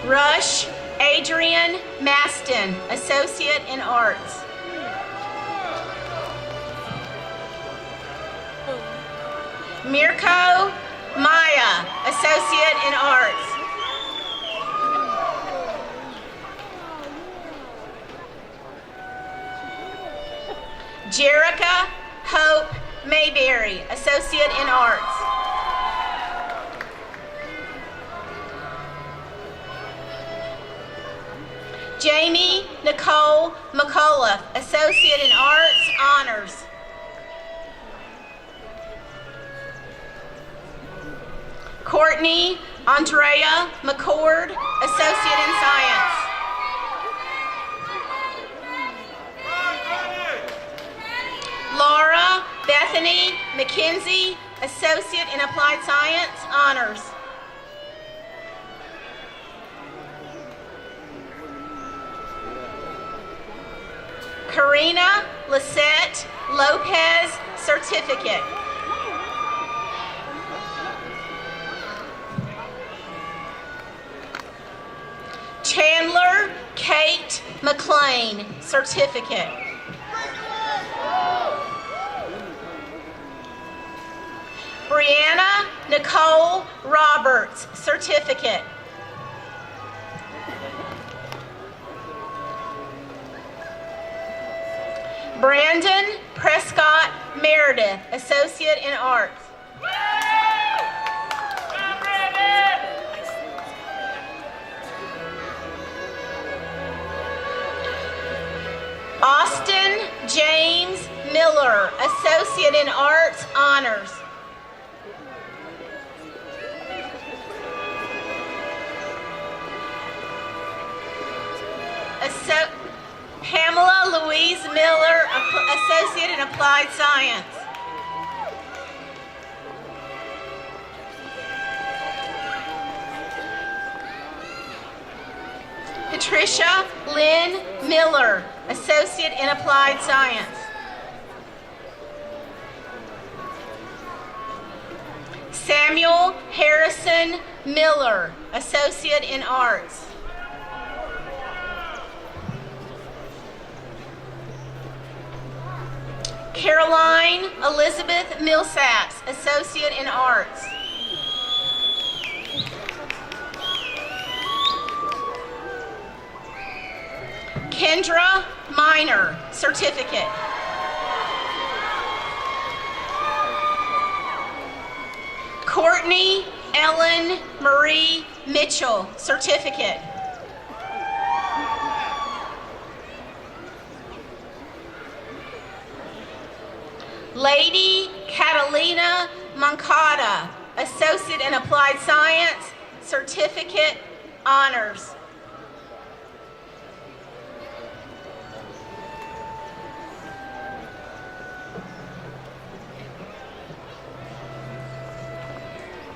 Rush Adrian Maston, Associate in Arts. Mirko Maya, Associate in Arts. Jerica Hope Mayberry, Associate in Arts. Jamie Nicole McCullough, Associate in Arts, Honors. Courtney Andrea McCord, Associate in Science. Laura Bethany McKenzie, Associate in Applied Science, Honors. Karina Lisette Lopez, Certificate. Chandler Kate McLean, Certificate. Brianna Nicole Roberts, Certificate. Brandon Prescott Meredith, Associate in Arts. Austin James Miller, Associate in Arts, Honors. Pamela Louise Miller, Associate in Applied Science. Patricia Lynn Miller, Associate in Applied Science. Samuel Harrison Miller, Associate in Arts. Caroline Elizabeth Millsaps, Associate in Arts. Kendra Minor, Certificate. Courtney Ellen Marie Mitchell, Certificate. Lady Catalina Moncada, Associate in Applied Science, Certificate, Honors.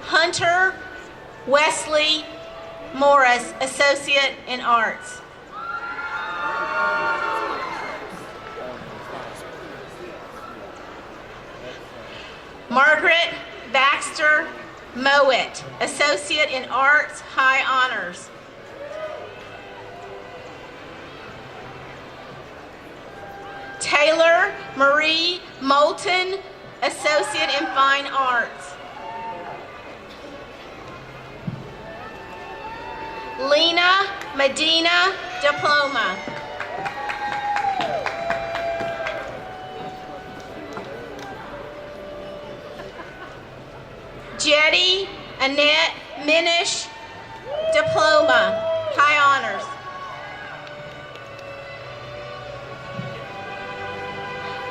Hunter Wesley Morris, Associate in Arts. Margaret Baxter Mowat, Associate in Arts, High Honors. Taylor Marie Moulton, Associate in Fine Arts. Lena Medina, Diploma. Jetty Annette Minish, Diploma, High Honors.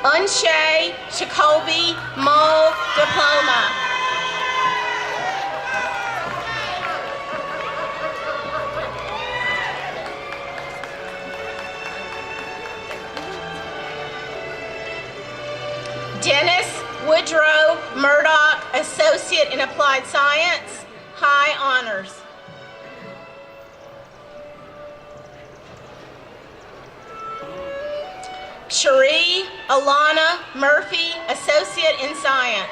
Unshay Jacoby Mull, Diploma. Dennis Woodrow Murdoch, Associate in Applied Science, High Honors. Cherie Alana Murphy, Associate in Science.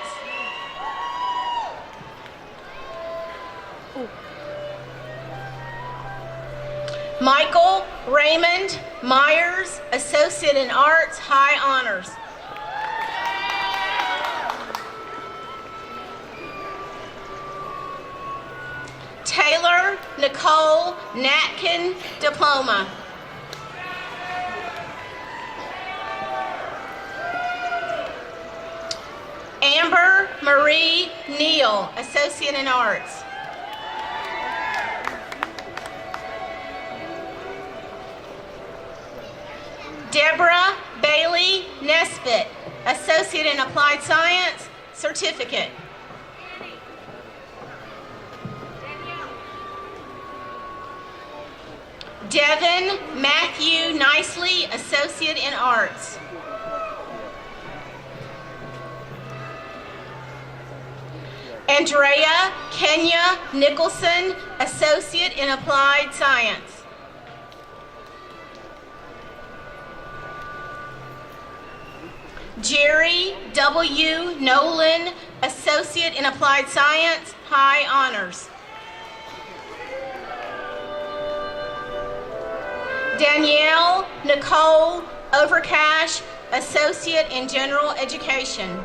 Michael Raymond Myers, Associate in Arts, High Honors. Taylor Nicole Natkin, Diploma. Amber Marie Neal, Associate in Arts. Deborah Bailey Nesbitt, Associate in Applied Science, Certificate. Devin Matthew Nicely, Associate in Arts. Andrea Kenya Nicholson, Associate in Applied Science. Jerry W. Nolan, Associate in Applied Science, High Honors. Danielle Nicole Overcash, Associate in General Education.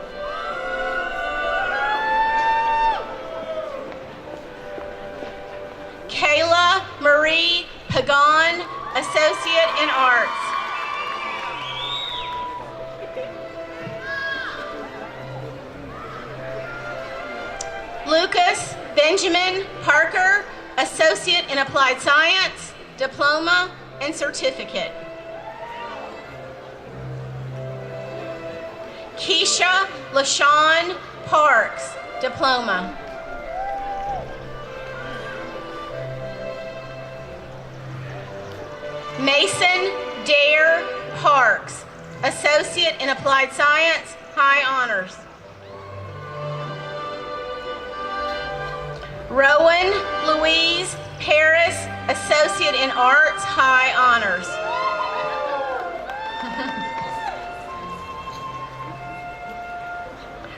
Kayla Marie Pagan, Associate in Arts. Lucas Benjamin Parker, Associate in Applied Science, Diploma and Certificate. Keisha LaShawn Parks, Diploma. Mason Dare Parks, Associate in Applied Science, High Honors. Rowan Louise Harris, Associate in Arts, High Honors.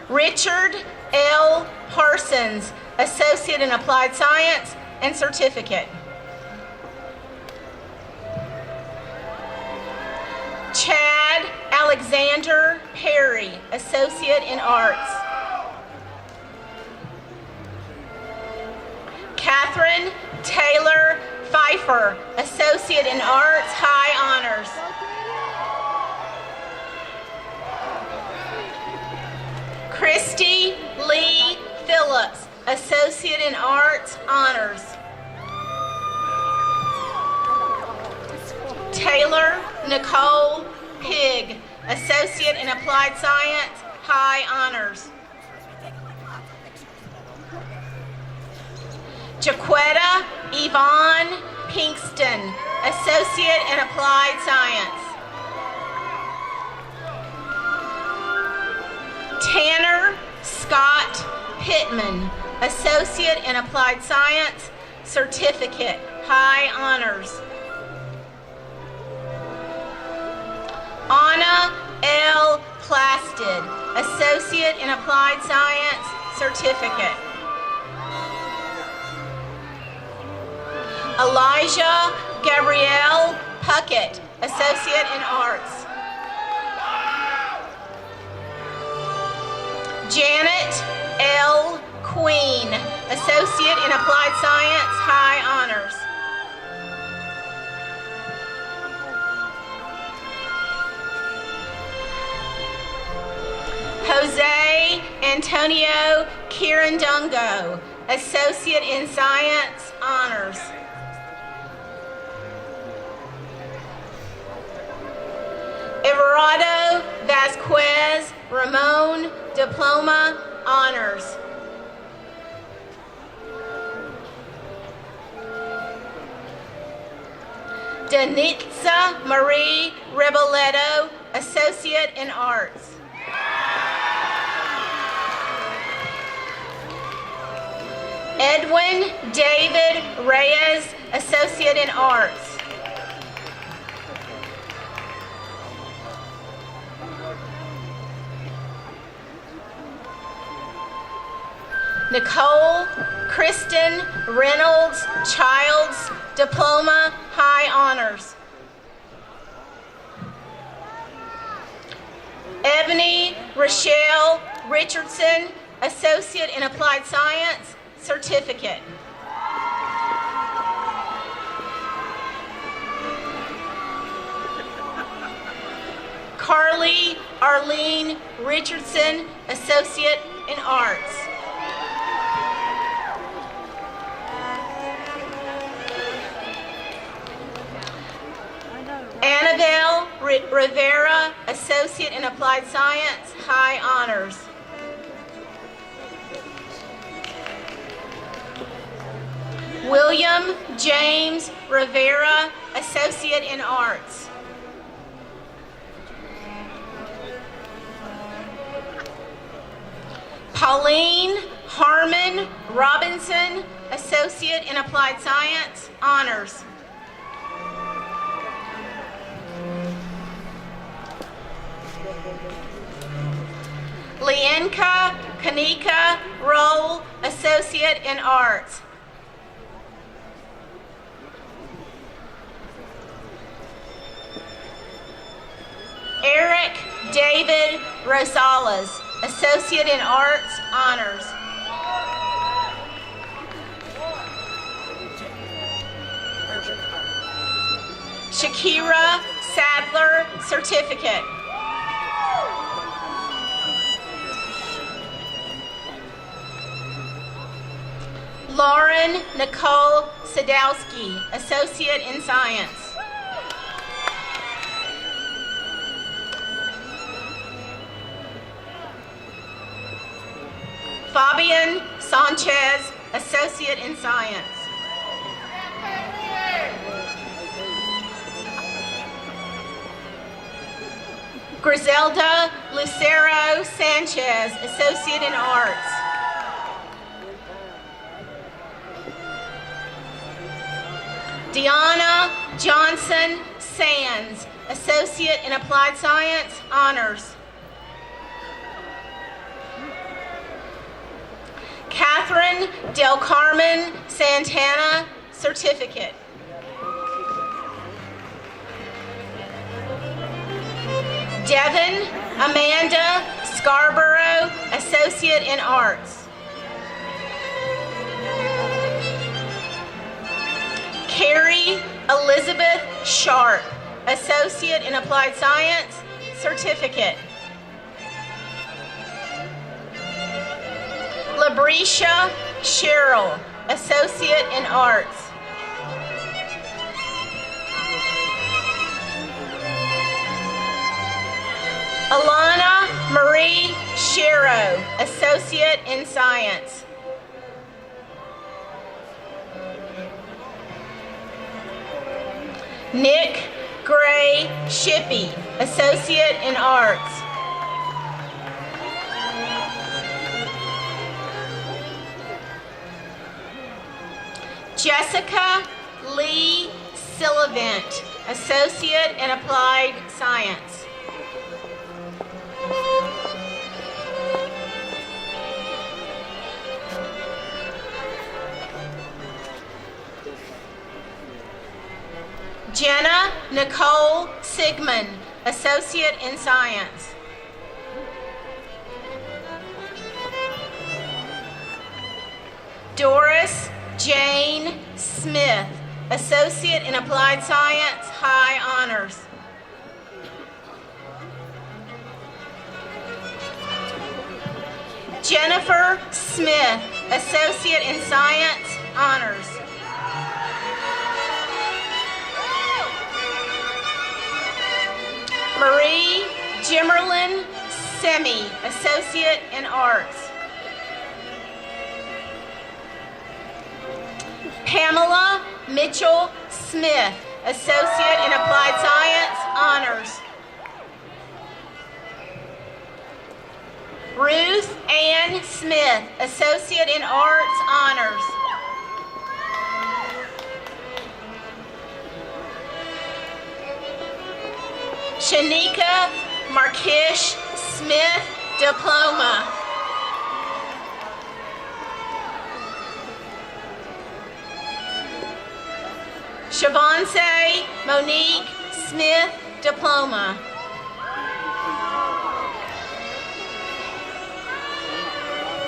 Richard L. Parsons, Associate in Applied Science and Certificate. Chad Alexander Perry, Associate in Arts. Catherine Taylor Pfeiffer, Associate in Arts, High Honors. Christy Lee Phillips, Associate in Arts, Honors. Taylor Nicole Pigg, Associate in Applied Science, high honors. Jaquetta Yvonne Pinkston, Associate in Applied Science. Tanner Scott Pittman, Associate in Applied Science, Certificate, High Honors. Anna L. Plastid, Associate in Applied Science, Certificate. Elijah Gabrielle Puckett, Associate in Arts. Janet L. Queen, Associate in Applied Science, High Honors. Jose Antonio Kirandungo, Associate in Science, Honors. Everardo Vasquez Ramon, Diploma, Honors. Danitza Marie Reboletto, Associate in Arts. Edwin David Reyes, Associate in Arts. Nicole Kristen Reynolds Childs, Diploma, High Honors. Ebony Rochelle Richardson, Associate in Applied Science, Certificate. Carly Arlene Richardson, Associate in Arts. Annabelle Rivera, Associate in Applied Science, High Honors. William James Rivera, Associate in Arts. Pauline Harmon Robinson, Associate in Applied Science, Honors. Leanka Kanika Roll, Associate in Arts. Eric David Rosales, Associate in Arts, Honors. Shakira Sadler, Certificate. Lauren Nicole Sadowski, Associate in Science. Fabian Sanchez, Associate in Science. Griselda Lucero Sanchez, Associate in Arts. Deanna Johnson Sands, Associate in Applied Science, Honors. Catherine Del Carmen Santana, Certificate. Devin Amanda Scarborough, Associate in Arts. Carrie Elizabeth Sharp, Associate in Applied Science, Certificate. Labrisha Cheryl, Associate in Arts. Alana Marie Shero, Associate in Science. Nick Gray Shippey, Associate in Arts. Jessica Lee Sillivant, Associate in Applied Science. Jenna Nicole Sigmund, Associate in Science. Doris Jane Smith, Associate in Applied Science, High Honors. Jennifer Smith, Associate in Science, Honors. Marie Jimmerlin Semi, Associate in Arts. Pamela Mitchell Smith, Associate in Applied Science, Honors. Ruth Ann Smith, Associate in Arts, Honors. Shanika Markish Smith, Diploma. Shavonce Monique Smith, Diploma.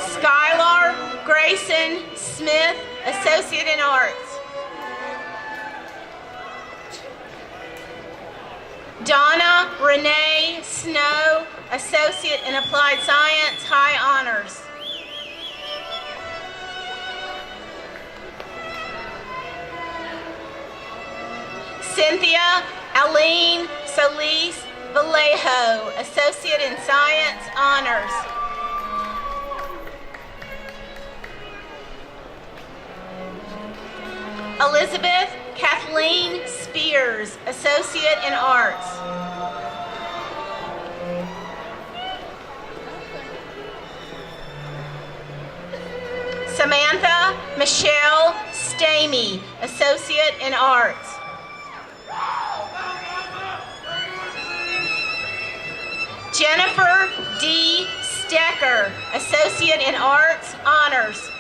Skylar Grayson Smith, Associate in Arts. Donna Renee Snow, Associate in Applied Science, High Honors. Cynthia Aline Solis Vallejo, Associate in Science, Honors. Elizabeth Kathleen Spears, Associate in Arts. Samantha Michelle Stamey, Associate in Arts. Jennifer D. Stecker, Associate in Arts, Honors.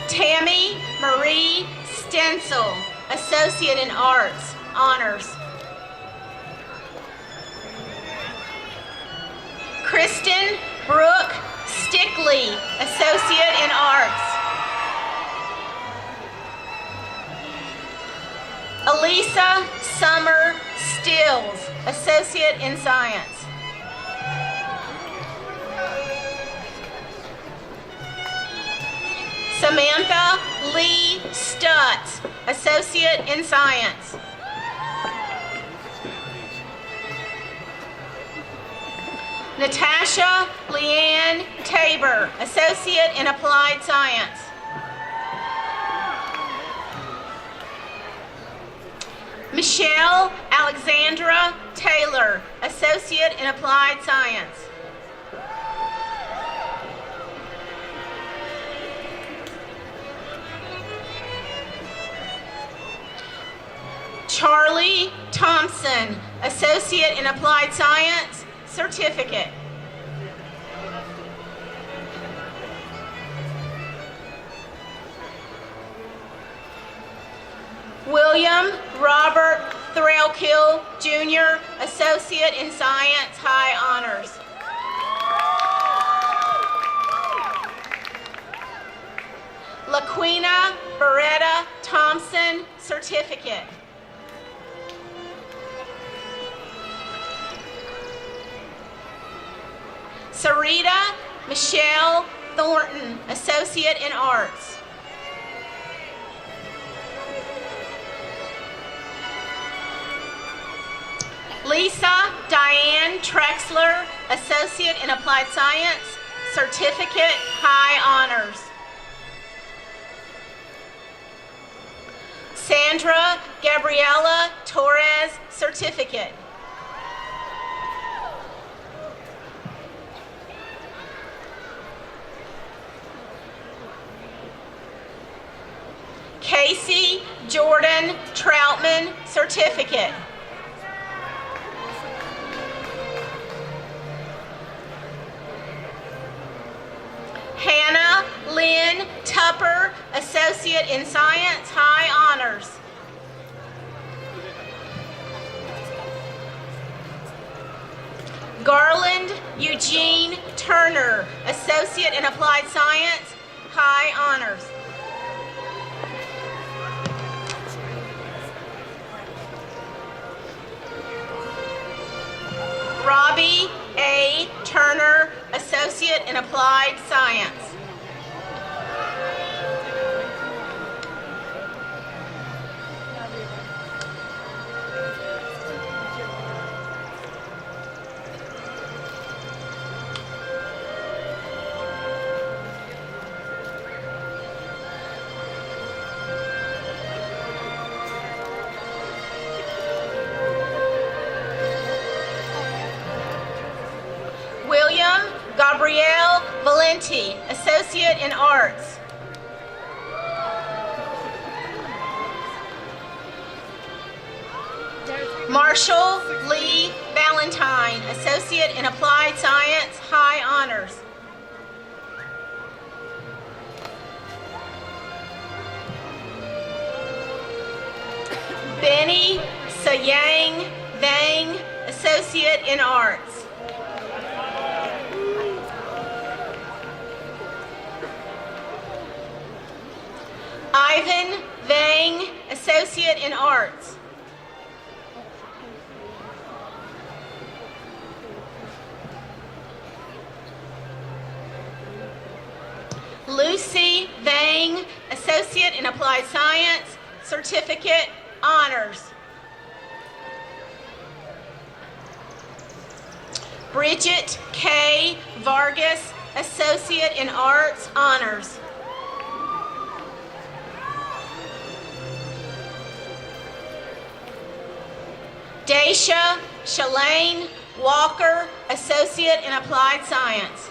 Tammy Marie Stencil, Associate in Arts, Honors. Kristen Brooke Stickley, Associate in Arts. Elisa Summer Stills, Associate in Science. Samantha Lee Stutz, Associate in Science. Natasha Leanne Tabor, Associate in Applied Science. Michelle Alexandra Taylor, Associate in Applied Science. Charlie Thompson, Associate in Applied Science, Certificate. William Robert Threlkill, Jr., Associate in Science, High Honors. LaQuina Beretta Thompson, Certificate. Sarita Michelle Thornton, Associate in Arts. Lisa Diane Trexler, Associate in Applied Science, Certificate, High Honors. Sandra Gabriela Torres, Certificate. Casey Jordan Troutman, Certificate. Hannah Lynn Tupper, Associate in Science, High Honors. Garland Eugene Turner, Associate in Applied Science, High Honors. Robbie A. Turner, Associate in Applied Science. William Gabrielle Valenti, Associate in Arts. Marshall Lee Valentine, Associate in Applied Science, High Honors. Benny Sayang Vang, Associate in Arts. Ivan Vang, Associate in Arts. Lucy Vang, Associate in Applied Science, Certificate, Honors. Bridget K. Vargas, Associate in Arts, Honors. Daisha Shalane Walker, Associate in Applied Science.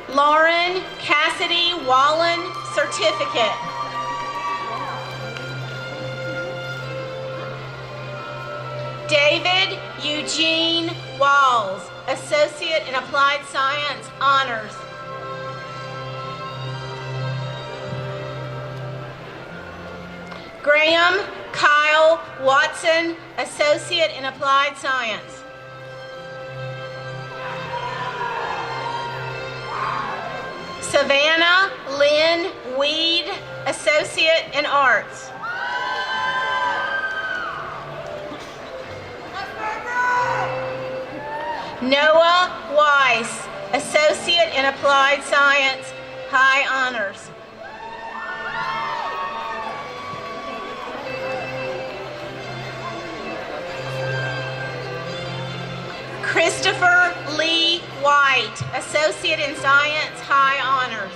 Lauren Cassidy Wallen, Certificate. David Eugene Walls, Associate in Applied Science, Honors. Graham Kyle Watson, Associate in Applied Science. Savannah Lynn Weed, Associate in Arts. Noah Weiss, Associate in Applied Science, High Honors. Christopher Lee White, Associate in Science, High Honors.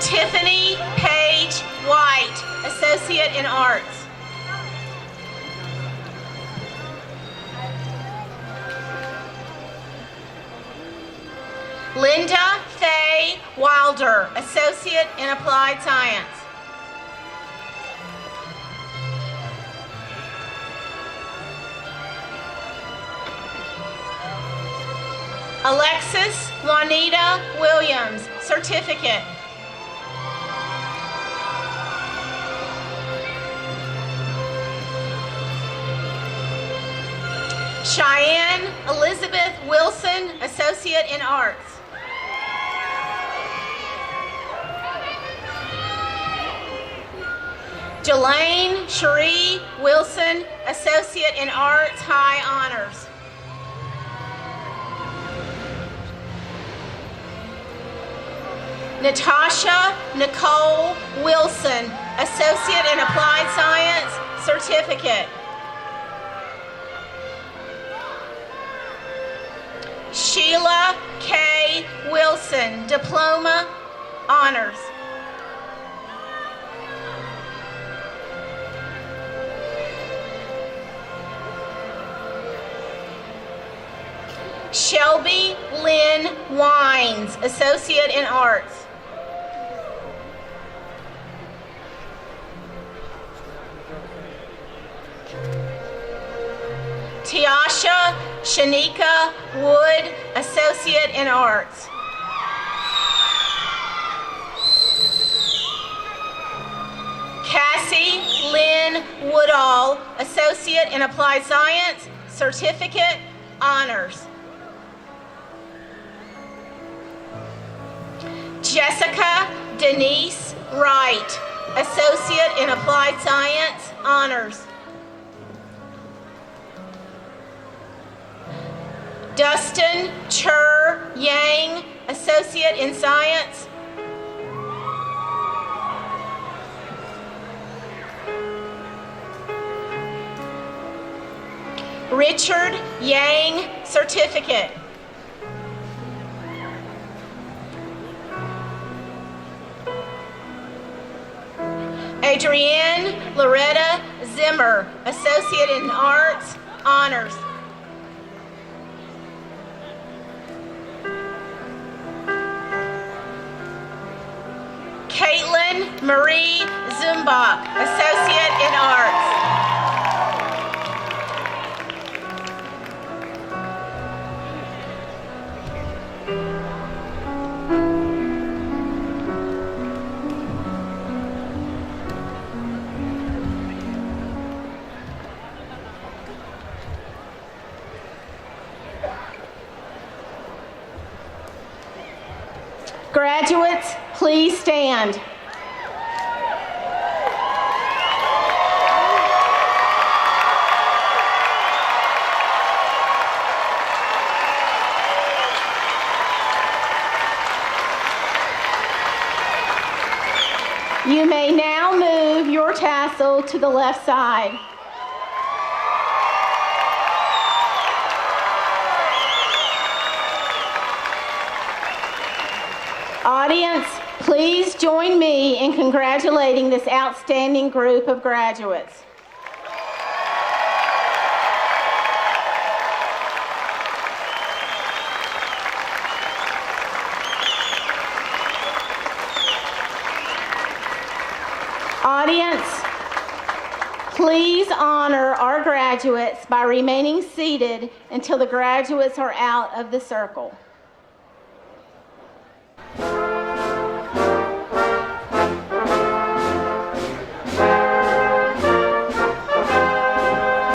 Tiffany Page White, Associate in Arts. Linda Faye Wilder, Associate in Applied Science. Alexis Juanita Williams, Certificate. Cheyenne Elizabeth Wilson, Associate in Arts. Jelaine Cherie Wilson, Associate in Arts, High Honors. Natasha Nicole Wilson, Associate in Applied Science, Certificate. Sheila K. Wilson, Diploma, Honors. Shelby Lynn Wines, Associate in Arts. Tiasha Shanika Wood, Associate in Arts. Cassie Lynn Woodall, Associate in Applied Science, Certificate, Honors. Jessica Denise Wright, Associate in Applied Science, Honors. Dustin Chur Yang, Associate in Science. Richard Yang, Certificate. Adrienne Loretta Zimmer, Associate in Arts, Honors. Caitlin Marie Zumbach, Associate in Arts. Graduates, please stand. You may now move your tassel to the left side. Audience, please join me in congratulating this outstanding group of graduates. Audience, please honor our graduates by remaining seated until the graduates are out of the circle.